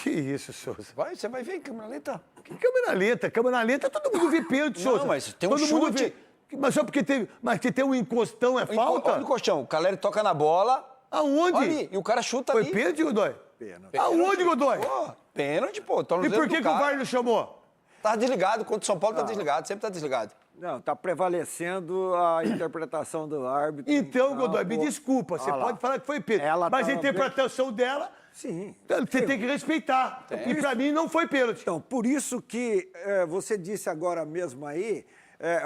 Que isso, Souza?
Você vai ver em câmera lenta.
Que câmera lenta? Câmera lenta, todo mundo vê pênalti, Souza.
Não, mas tem um
todo mundo
chute.
Vê. Mas só porque teve... Mas que tem um encostão é falta?
Olha o colchão, o Caleri toca na bola...
Aonde?
Olha ali, e o cara chuta
Foi
ali.
Foi pênalti, Godoy?
Pênalti.
Aonde, Godoy?
Pô, pênalti, pô.
E por que o VAR não chamou?
Tá desligado, contra o São Paulo tá desligado, sempre tá desligado.
Não, tá prevalecendo a interpretação do árbitro.
Então, Godoy, me desculpa, você pode falar que foi pênalti, mas a interpretação dela,
sim,
você tem que respeitar. E pra mim não foi pênalti.
Então, por isso que você disse agora mesmo aí,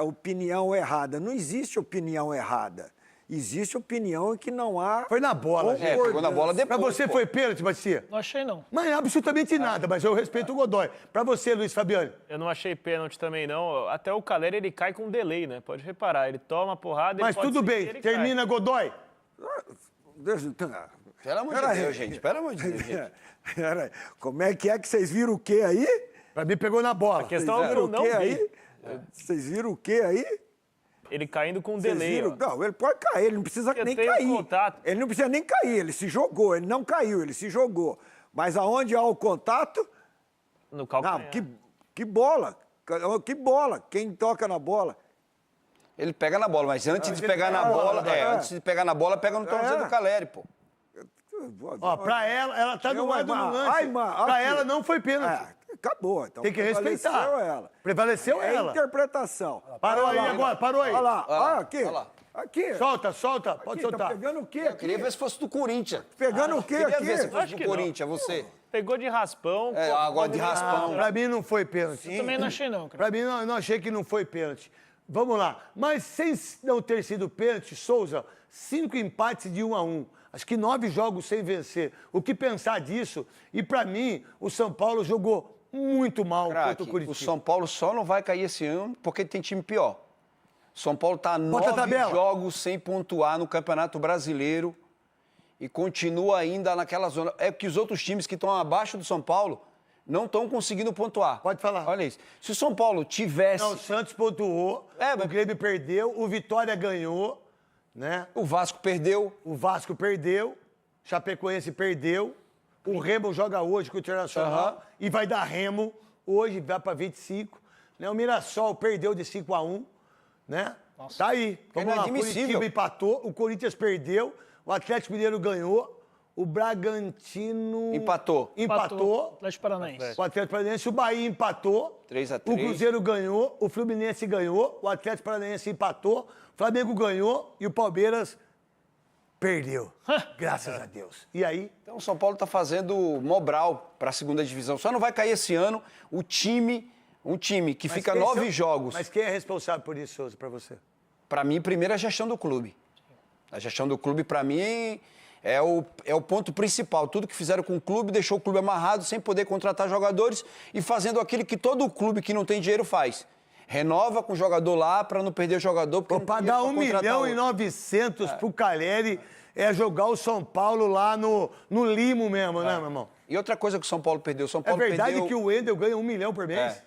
opinião errada. Não existe opinião errada. Existe opinião em que não há...
Foi na bola, gente.
Pegou na bola depois.
Pra você foi pênalti, Bacia?
Não achei, não.
Mas absolutamente nada, mas eu respeito o Godoy. Pra você, Luiz Fabiano?
Eu não achei pênalti também, não. Até o Caleri, ele cai com delay, né? Pode reparar, ele toma a porrada...
Mas tudo bem, termina, Godoy.
Pelo amor de Deus, gente. Pelo amor de Deus, gente.
Peraí. Como é que vocês viram o quê aí?
Pra mim pegou na bola.
A questão é o não
aí? Vocês viram o quê aí?
Ele caindo com delay, ó.
Não, ele pode cair, ele não precisa nem cair.
Contato.
Ele não precisa nem cair, ele se jogou, ele não caiu, ele se jogou. Mas aonde há o contato...
No calcanhar.
Não, que bola, que bola, quem toca na bola?
Ele pega na bola, mas antes de pegar na bola, antes de pegar na bola, pega no tornozelo do Caleri, pô.
Ó, pra ela tá no lado do lance. Pra ela não foi pênalti.
Acabou, então.
Tem que respeitar. Prevaleceu ela.
É interpretação.
Parou aí agora, parou aí.
Olha lá, olha aqui.
Olha lá.
Aqui.
Solta, pode soltar.
Tá pegando o quê?
Eu queria ver se fosse do Corinthians.
Pegando o quê
Queria
aqui?
ver se fosse
Acho
do
que não.
Corinthians, você.
Pegou de raspão.
Agora de raspão.
Pra mim não foi pênalti.
Eu também não achei, não, cara.
Pra mim não achei que não foi pênalti. Vamos lá. Mas sem não ter sido pênalti, Souza, 5 empates de 1-1. Acho que 9 jogos sem vencer. O que pensar disso? E pra mim, o São Paulo jogou muito mal contra o Curitiba.
O São Paulo só não vai cair esse ano porque tem time pior. São Paulo está 9 jogos sem pontuar no Campeonato Brasileiro e continua ainda naquela zona. É que os outros times que estão abaixo do São Paulo não estão conseguindo pontuar.
Pode falar.
Olha isso. Se o São Paulo tivesse...
Não, o Santos pontuou, o Grêmio perdeu, o Vitória ganhou, né?
O Vasco perdeu.
O Vasco perdeu, Chapecoense perdeu, o Remo joga hoje com o Internacional e vai dar Remo hoje, vai para 25. Né? O Mirassol perdeu de 5-1, né? Nossa. Tá aí. Vamos lá, o Curitiba empatou, o Corinthians perdeu, o Atlético Mineiro ganhou, o Bragantino...
Empatou.
Atlético Paranaense.
O Atlético Paranaense, o Bahia empatou.
3-3.
O Cruzeiro ganhou, o Fluminense ganhou, o Atlético Paranaense empatou, o Flamengo ganhou e o Palmeiras perdeu. Graças a Deus. E aí?
Então o São Paulo está fazendo Mobral para a segunda divisão. Só não vai cair esse ano um time que fica 9 jogos.
Mas quem é responsável por isso, Souza, para você?
Para mim, primeiro é a gestão do clube. A gestão do clube, para mim, é o ponto principal. Tudo que fizeram com o clube deixou o clube amarrado, sem poder contratar jogadores e fazendo aquilo que todo clube que não tem dinheiro faz. renova com o jogador lá para não perder o jogador.
Pô, pagar 1.900.000 pro Caleri é jogar o São Paulo lá no limo mesmo, né, meu irmão?
E outra coisa que o São Paulo perdeu, o São Paulo
verdade
perdeu...
que o Wendel ganha 1 milhão por mês?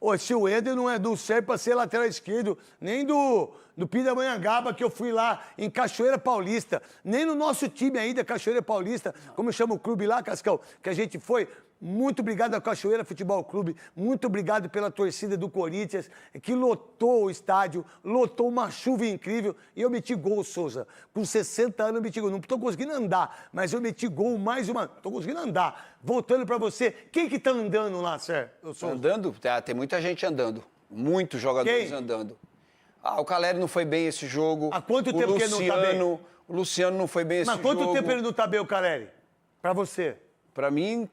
Ô, se o Wendel não serve pra ser lateral esquerdo, nem do Pindamonhangaba, que eu fui lá em Cachoeira Paulista, nem no nosso time ainda, Cachoeira Paulista, como chama o clube lá, Cascão, que a gente foi. Muito obrigado ao Cachoeira Futebol Clube, muito obrigado pela torcida do Corinthians, que lotou o estádio, lotou uma chuva incrível, e eu meti gol, Souza. Com 60 anos eu meti gol. Não estou conseguindo andar, mas eu meti gol mais uma... Estou conseguindo andar. Voltando para você, quem que tá andando lá, Sérgio?
Andando? Tem muita gente andando. Muitos jogadores andando. O Caleri não foi bem esse jogo.
Há quanto tempo que ele não tá bem?
O Luciano não foi bem esse jogo.
Mas quanto tempo ele não tá bem, o Caleri? Para você?
Para mim...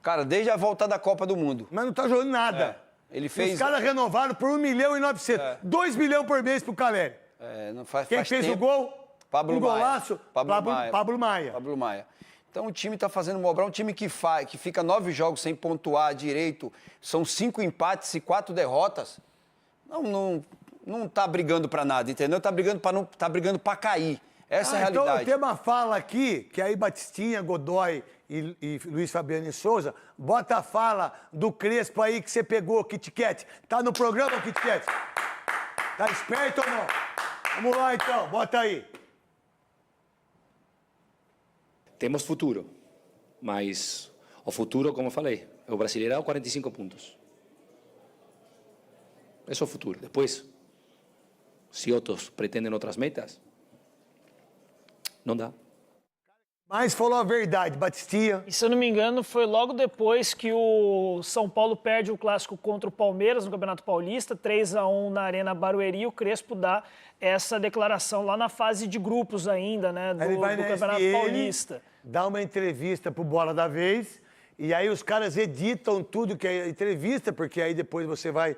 Cara, desde a volta da Copa do Mundo.
Mas não tá jogando nada.
Ele fez...
Os caras renovaram por 1.900.000. 2 milhões por mês pro Caleri.
Não faz
Quem fez
tempo.
o gol?
Pablo Maia.
Golaço? Pablo Maia.
Pablo Maia. Então o time tá fazendo uma obra. Um time que fica 9 jogos sem pontuar direito. São 5 empates e 4 derrotas. Não tá brigando pra nada, entendeu? Tá brigando pra cair. Essa é a realidade.
Então tem uma fala aqui, que aí Batistinha, Godoy e Luiz Fabiano e Souza, bota a fala do Crespo aí que você pegou, Kit Kat. Tá no programa, Kit Kat? Tá esperto ou não? Vamos lá então, bota aí.
Temos futuro, mas o futuro, como eu falei, é o Brasileirão 45 pontos. Esse é o futuro. Depois, se outros pretendem outras metas, não dá.
Mas falou a verdade, Batistinha.
E se eu não me engano, foi logo depois que o São Paulo perde o clássico contra o Palmeiras no Campeonato Paulista, 3-1 na Arena Barueri, o Crespo dá essa declaração lá na fase de grupos ainda, né, do Campeonato Paulista.
Dá uma entrevista pro Bola da Vez, e aí os caras editam tudo que é entrevista, porque aí depois você vai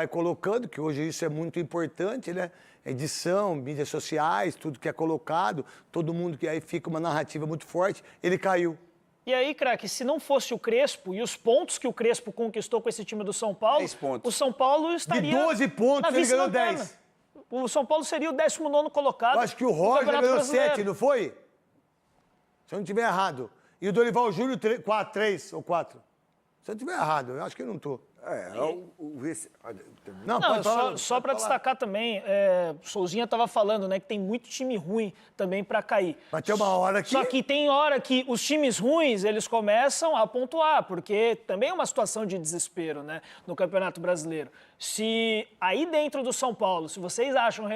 colocando, que hoje isso é muito importante, né? Edição, mídias sociais, tudo que é colocado, todo mundo que aí fica uma narrativa muito forte, ele caiu.
E aí, craque, se não fosse o Crespo e os pontos que o Crespo conquistou com esse time do São Paulo,
10 pontos.
O São Paulo estaria...
De 12 pontos, ele ganhou
vice-lanterna.
10.
O São Paulo seria o 19º colocado.
Eu acho que o Roger ganhou 7, não foi? Se eu não estiver errado. E o Dorival Júnior, 3 ou 4. Se eu estiver errado, eu acho que eu não estou.
Não, só para destacar também, o Souzinha estava falando, né, que tem muito time ruim também para cair.
Mas tem uma hora que...
Só que tem hora que os times ruins, eles começam a pontuar, porque também é uma situação de desespero, né, no Campeonato Brasileiro. Se aí dentro do São Paulo, se vocês acham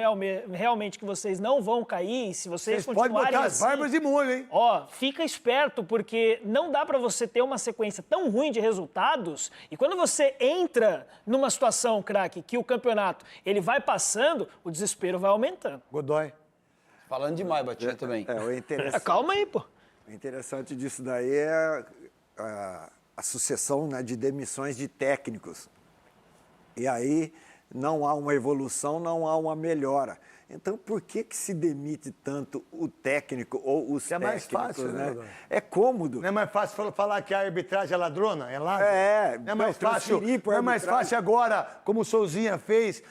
realmente que vocês não vão cair, se vocês continuarem
podem botar
assim,
as barbas de molho, hein?
Ó, fica esperto, porque não dá para você ter uma sequência tão ruim de resultados, e quando você entra numa situação, craque, que o campeonato ele vai passando, o desespero vai aumentando.
Godoy.
Falando demais, Batinha, também.
O interessante,
Calma aí, pô.
o interessante disso daí é a sucessão, né, de demissões de técnicos. E aí não há uma evolução, não há uma melhora. Então, por que se demite tanto o técnico ou os técnicos?
É mais fácil, né?
É cômodo.
Não é mais fácil falar que a arbitragem é ladrona? É ladra? Não é mais fácil agora, como o Souzinha fez,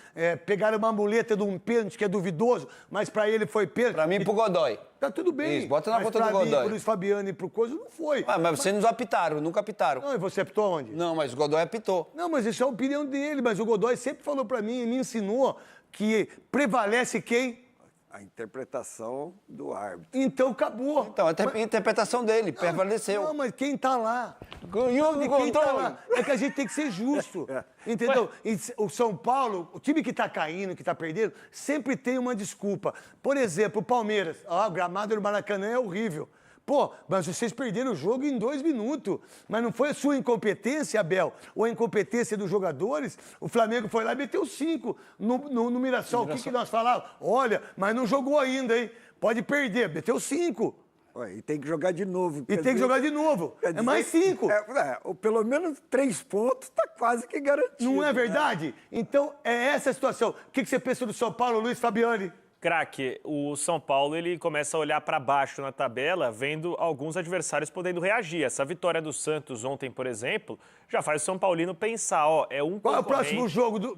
pegar uma muleta de um pênalti que é duvidoso, mas para ele foi pênalti.
Pra mim, pro Godoy.
Tá tudo bem.
Isso, bota na
mas
conta
pra
do
mim,
Godoy.
pro Luiz Fabiano e pro Coisa, não foi.
Mas vocês não apitaram, nunca apitaram.
Não, e você apitou onde?
Não, mas o Godoy apitou.
Não, mas isso é a opinião dele, mas o Godoy sempre falou para mim e me ensinou que prevalece quem?
A interpretação do árbitro.
Então acabou.
Então, a interpretação dele prevaleceu.
Não, mas quem tá lá?
Ganhou no
Quem tá
controle.
lá? É que a gente tem que ser justo. Entendeu? E o São Paulo, o time que tá caindo, que tá perdendo, sempre tem uma desculpa. Por exemplo, o Palmeiras. O gramado do Maracanã é horrível. Pô, mas vocês perderam o jogo em 2 minutos. Mas não foi a sua incompetência, Abel, ou a incompetência dos jogadores? O Flamengo foi lá e meteu 5 no Mirassol. O que nós falávamos? Olha, mas não jogou ainda, hein? Pode perder, meteu 5.
E tem que jogar de novo.
E tem que jogar de novo. É mais 5.
Pelo menos 3 pontos está quase que garantido.
Não é verdade? Então, é essa a situação. O que você pensa do São Paulo, Luiz Fabiani?
Craque, o São Paulo ele começa a olhar para baixo na tabela, vendo alguns adversários podendo reagir. Essa vitória do Santos ontem, por exemplo, já faz o São Paulino pensar, ó, é um
Qual é o
concorrente.
próximo jogo?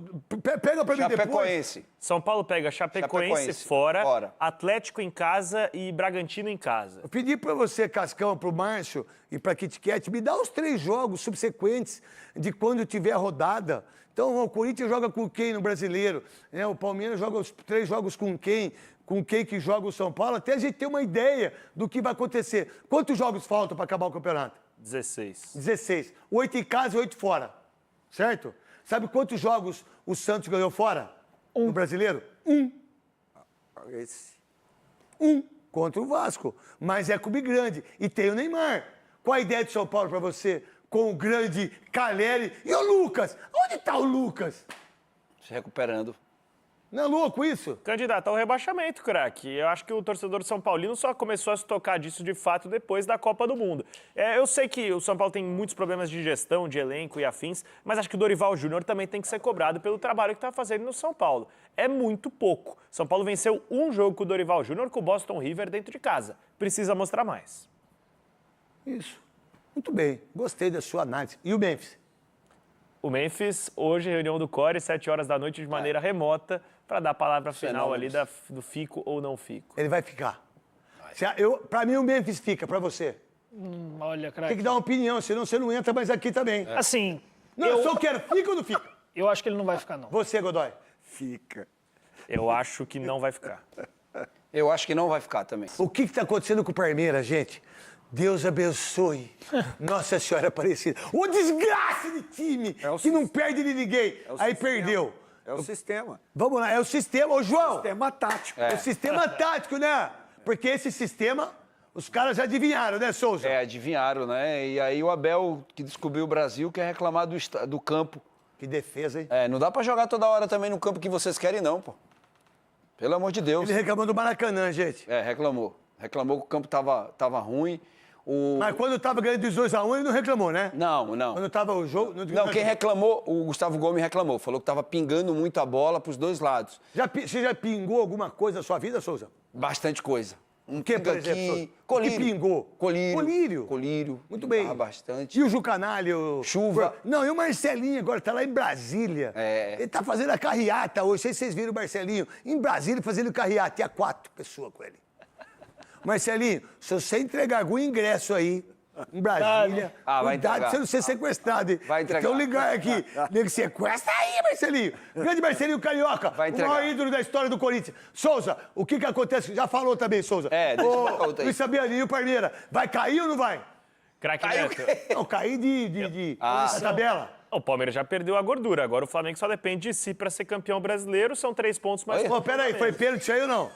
Pega pra mim depois.
Chapecoense.
São Paulo pega Chapecoense fora,
fora,
Atlético em casa e Bragantino em casa.
Eu pedi pra você, Cascão, pro Márcio e pra Kit Kat, me dá os 3 jogos subsequentes de quando tiver a rodada. Então, o Corinthians joga com quem no Brasileiro? Né? O Palmeiras joga os 3 jogos com quem? Com quem que joga o São Paulo? Até a gente ter uma ideia do que vai acontecer. Quantos jogos faltam para acabar o campeonato?
16.
16. 8 em casa e 8 fora. Certo? Sabe quantos jogos o Santos ganhou fora? No Brasileiro? 1.
Esse.
1 contra o Vasco. Mas é clube grande. E tem o Neymar. Qual a ideia de São Paulo para você? Com o grande Caleri e o Lucas. Onde está o Lucas?
Se recuperando.
Não é louco isso?
Candidato ao rebaixamento, craque. Eu acho que o torcedor São Paulino só começou a se tocar disso de fato depois da Copa do Mundo. Eu sei que o São Paulo tem muitos problemas de gestão, de elenco e afins, mas acho que o Dorival Júnior também tem que ser cobrado pelo trabalho que está fazendo no São Paulo. É muito pouco. São Paulo venceu um jogo com o Dorival Júnior com o Boston River dentro de casa. Precisa mostrar mais.
Isso. Muito bem. Gostei da sua análise. E o Memphis?
O Memphis, hoje, reunião do Core, 7 horas da noite, de maneira remota, para dar a palavra final ali do fico ou não fico.
Ele vai ficar. Pra mim, o Memphis fica. Pra você?
Olha,
Tem
craque.
que dar uma opinião, senão você não entra mais aqui também.
Assim,
Não, eu só quero. Fica ou não fica?
eu acho que ele não vai ficar, não.
Você, Godoy.
Fica.
Eu acho que não vai ficar.
Eu acho que não vai ficar também.
O que está acontecendo com o Palmeiras, gente? Deus abençoe. Nossa Senhora Aparecida. O desgraça de time
É o
que não perde de ninguém. Aí perdeu.
É o sistema.
Vamos lá, é o sistema. Ô, João.
Sistema tático.
É o sistema tático, né? Porque esse sistema, os caras já adivinharam, né, Souza?
Adivinharam, né? E aí o Abel, que descobriu o Brasil, quer reclamar do campo.
Que defesa, hein?
Não dá pra jogar toda hora também no campo que vocês querem, não, pô. Pelo amor de Deus.
Ele reclamou do Maracanã, gente.
Reclamou. Reclamou que o campo tava ruim.
Mas quando tava ganhando dos 2-1, ele não reclamou, né?
Não.
Quando tava o jogo...
Não, quem reclamou, o Gustavo Gomes reclamou. Falou que tava pingando muito a bola pros 2 lados.
Você já pingou alguma coisa na sua vida, Souza?
Bastante coisa.
O que, por exemplo, Souza? O que pingou?
Colírio.
Muito bem.
Pingava bastante.
E o Jucanalho?
Chuva.
Não, e o Marcelinho agora tá lá em Brasília. Ele tá fazendo a carreata hoje. Não sei se vocês viram o Marcelinho. Em Brasília fazendo carreata. Tinha 4 pessoas com ele. Marcelinho, se você entregar algum ingresso aí, em Brasília,
vai
cuidado
entregar.
de você não ser sequestrado, hein?
Vai entregar.
Tem um ligar aqui. Nego sequestra aí, Marcelinho. Grande Marcelinho Carioca,
Vai
o
entregar.
maior ídolo da história do Corinthians. Souza, o que acontece? Já falou também, Souza.
Deixa eu falar outra aí.
Luiz Fabiano e o Palmeiras, vai cair ou não vai?
Craque
Caiu
Neto.
Não, cair da tabela.
O Palmeiras já perdeu a gordura. Agora o Flamengo só depende de si para ser campeão brasileiro. São 3 pontos mais.
Pô, peraí, foi pênalti isso aí ou não?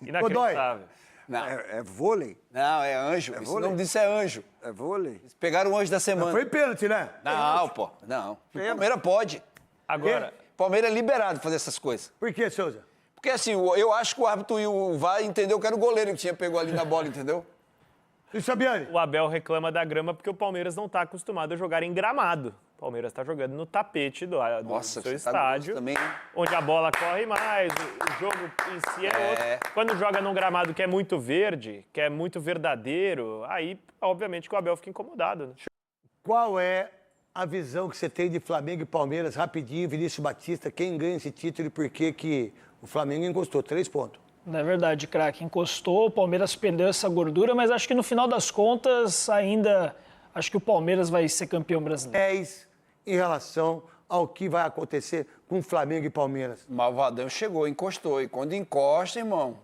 Inacreditável.
Não,
É vôlei?
não, é anjo. O nome disso é anjo.
É vôlei?
Eles pegaram o anjo da semana.
Foi pênalti, né?
Não, pô. Não. O Palmeiras pode.
Agora,
O Palmeiras é liberado de fazer essas coisas.
Por que, Souza?
Porque assim, eu acho que o árbitro e o VAR entendeu que era o goleiro que tinha pegou ali na bola, entendeu?
Luiz Fabiano.
o Abel reclama da grama porque o Palmeiras não está acostumado a jogar em gramado. O Palmeiras está jogando no tapete do
Nossa,
seu
você tá
estádio,
nervoso também, hein?
onde a bola corre mais, o jogo em si é outro. Quando joga num gramado que é muito verde, que é muito verdadeiro, aí, obviamente, que o Abel fica incomodado. Né?
Qual é a visão que você tem de Flamengo e Palmeiras, rapidinho, Vinícius Batista, quem ganha esse título e por que que o Flamengo encostou? 3 pontos.
Não é verdade, craque. Encostou, o Palmeiras perdeu essa gordura, mas acho que no final das contas, ainda acho que o Palmeiras vai ser campeão brasileiro.
10 em relação ao que vai acontecer com Flamengo e Palmeiras.
O Malvadão chegou, encostou. E quando encosta, irmão,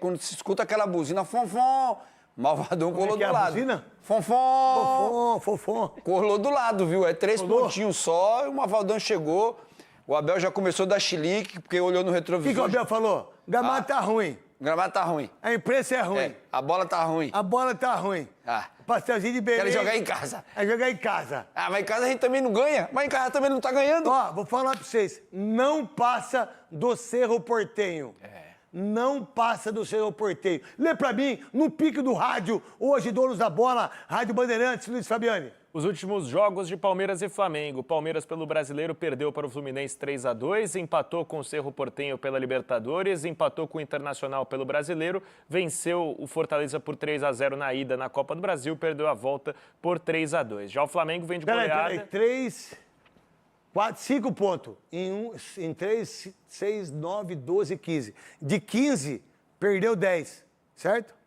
quando se escuta aquela buzina, fonfon, Malvadão colou
que é
do
a
lado.
buzina?
Fonfon.
Fofão.
Colou do lado, viu? É 3
Colou?
pontinhos só, e o Malvadão chegou. O Abel já começou a dar chilique, porque olhou no
O
retrovisor.
que o Abel falou? O gramado tá ruim.
O gramado tá ruim.
A imprensa é ruim.
A bola tá ruim.
A bola tá ruim.
Ah.
Pastelzinho de bebê.
Quero jogar em casa.
É jogar em casa.
Mas em casa a gente também não ganha. Mas em casa também não tá ganhando.
Ó, vou falar pra vocês. Não passa do Cerro Portenho. Não passa do Cerro Portenho. Lê pra mim, no pique do rádio, hoje, donos da bola, Rádio Bandeirantes, Luiz Fabiani.
Os últimos jogos de Palmeiras e Flamengo. Palmeiras pelo Brasileiro perdeu para o Fluminense 3-2, empatou com o Cerro Porteño pela Libertadores, empatou com o Internacional pelo Brasileiro, venceu o Fortaleza por 3-0 na ida na Copa do Brasil, perdeu a volta por 3-2. Já o Flamengo vem de goleada.
Peraí, 3, 4, 5 pontos. Em 3, 6, 9, 12, 15. De 15, perdeu 10, certo?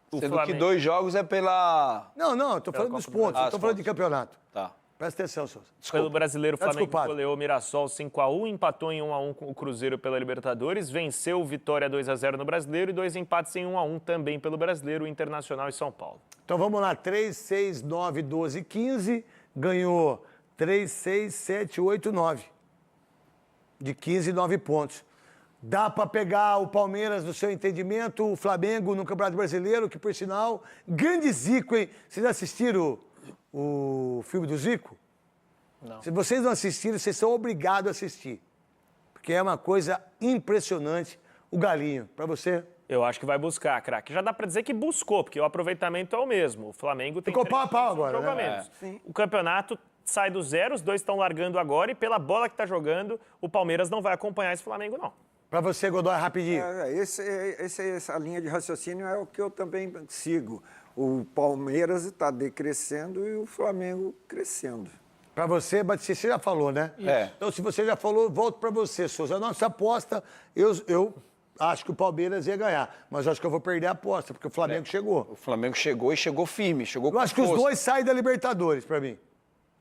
Sendo
Flamengo.
que 2 jogos é pela...
Não, tô falando dos pontos, não tô falando de campeonato.
Tá.
Presta atenção, Souza.
Pelo Brasileiro, o
Tá
Flamengo
desculpado.
goleou o Mirassol 5-1, empatou em 1-1 com o Cruzeiro pela Libertadores, venceu o Vitória 2-0 no Brasileiro e 2 empates em 1-1 também pelo Brasileiro, Internacional e São Paulo.
Então vamos lá, 3, 6, 9, 12, 15. Ganhou 3, 6, 7, 8, 9. De 15, 9 pontos. Dá para pegar o Palmeiras no seu entendimento, o Flamengo no Campeonato Brasileiro, que por sinal, grande Zico, hein? Vocês assistiram o filme do Zico?
Não.
Se vocês não assistiram, vocês são obrigados a assistir. Porque é uma coisa impressionante. O Galinho, para você?
Eu acho que vai buscar, craque. Já dá pra dizer que buscou, porque o aproveitamento é o mesmo. O Flamengo tem
Ficou
3
pau a pau
pontos de
agora,
jogo a
né?
menos. O campeonato sai do zero, os dois estão largando agora e pela bola que tá jogando, o Palmeiras não vai acompanhar esse Flamengo, não.
Para você, Godoy, rapidinho.
Essa linha de raciocínio é o que eu também sigo. O Palmeiras está decrescendo e o Flamengo crescendo.
Para você, Batista, você já falou, né?
É.
Então, se você já falou, volto para você, Souza. A nossa aposta, eu acho que o Palmeiras ia ganhar, mas eu acho que eu vou perder a aposta, porque o Flamengo chegou.
O Flamengo chegou e chegou firme, chegou com
Eu acho que os
força.
dois saem da Libertadores, para mim.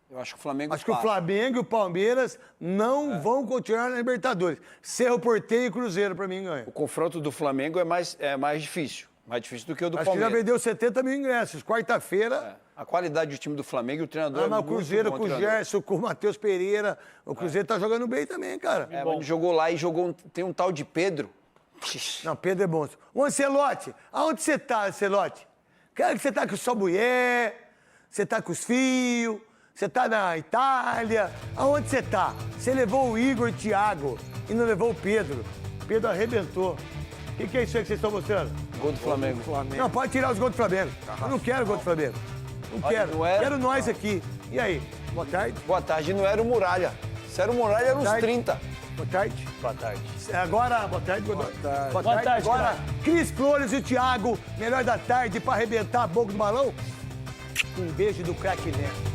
Eu acho que o Flamengo
Acho que o
passa.
Flamengo e o Palmeiras não vão continuar na Libertadores. Cerro Porteño e Cruzeiro, para mim, ganha.
O confronto do Flamengo é mais difícil. Mais difícil do que o do
Acho que já
Palmeiras.
vendeu 70 mil ingressos. Quarta-feira,
A qualidade do time do Flamengo e o treinador é
mas o
muito
Cruzeiro
bom
com o
treinador.
Gerson, com o Matheus Pereira. O Cruzeiro tá jogando bem também, cara.
É, mas ele jogou lá e jogou... Tem um tal de Pedro.
Não, Pedro é monstro. Ô, Ancelotti, aonde você tá, Ancelotti? Quero que você tá com sua mulher, você tá com os filhos, você tá na Itália. Aonde você tá? Você levou o Igor Thiago e não levou o Pedro. Pedro arrebentou. O que é isso aí que vocês estão mostrando?
Gol do Flamengo.
Não, pode tirar os gols do Flamengo. Eu não quero gol do Flamengo. Não quero.
não era?
Quero nós aqui. E aí? Boa tarde.
Boa tarde, não era o Muralha. Se era o Muralha, era uns
Tarde.
30.
Boa tarde.
Boa tarde.
Agora, boa tarde, Godoy. Boa
Boa tarde,
Agora, Cris Flores e o Thiago, melhor da tarde para arrebentar a boca do balão. Um beijo do craque Neto.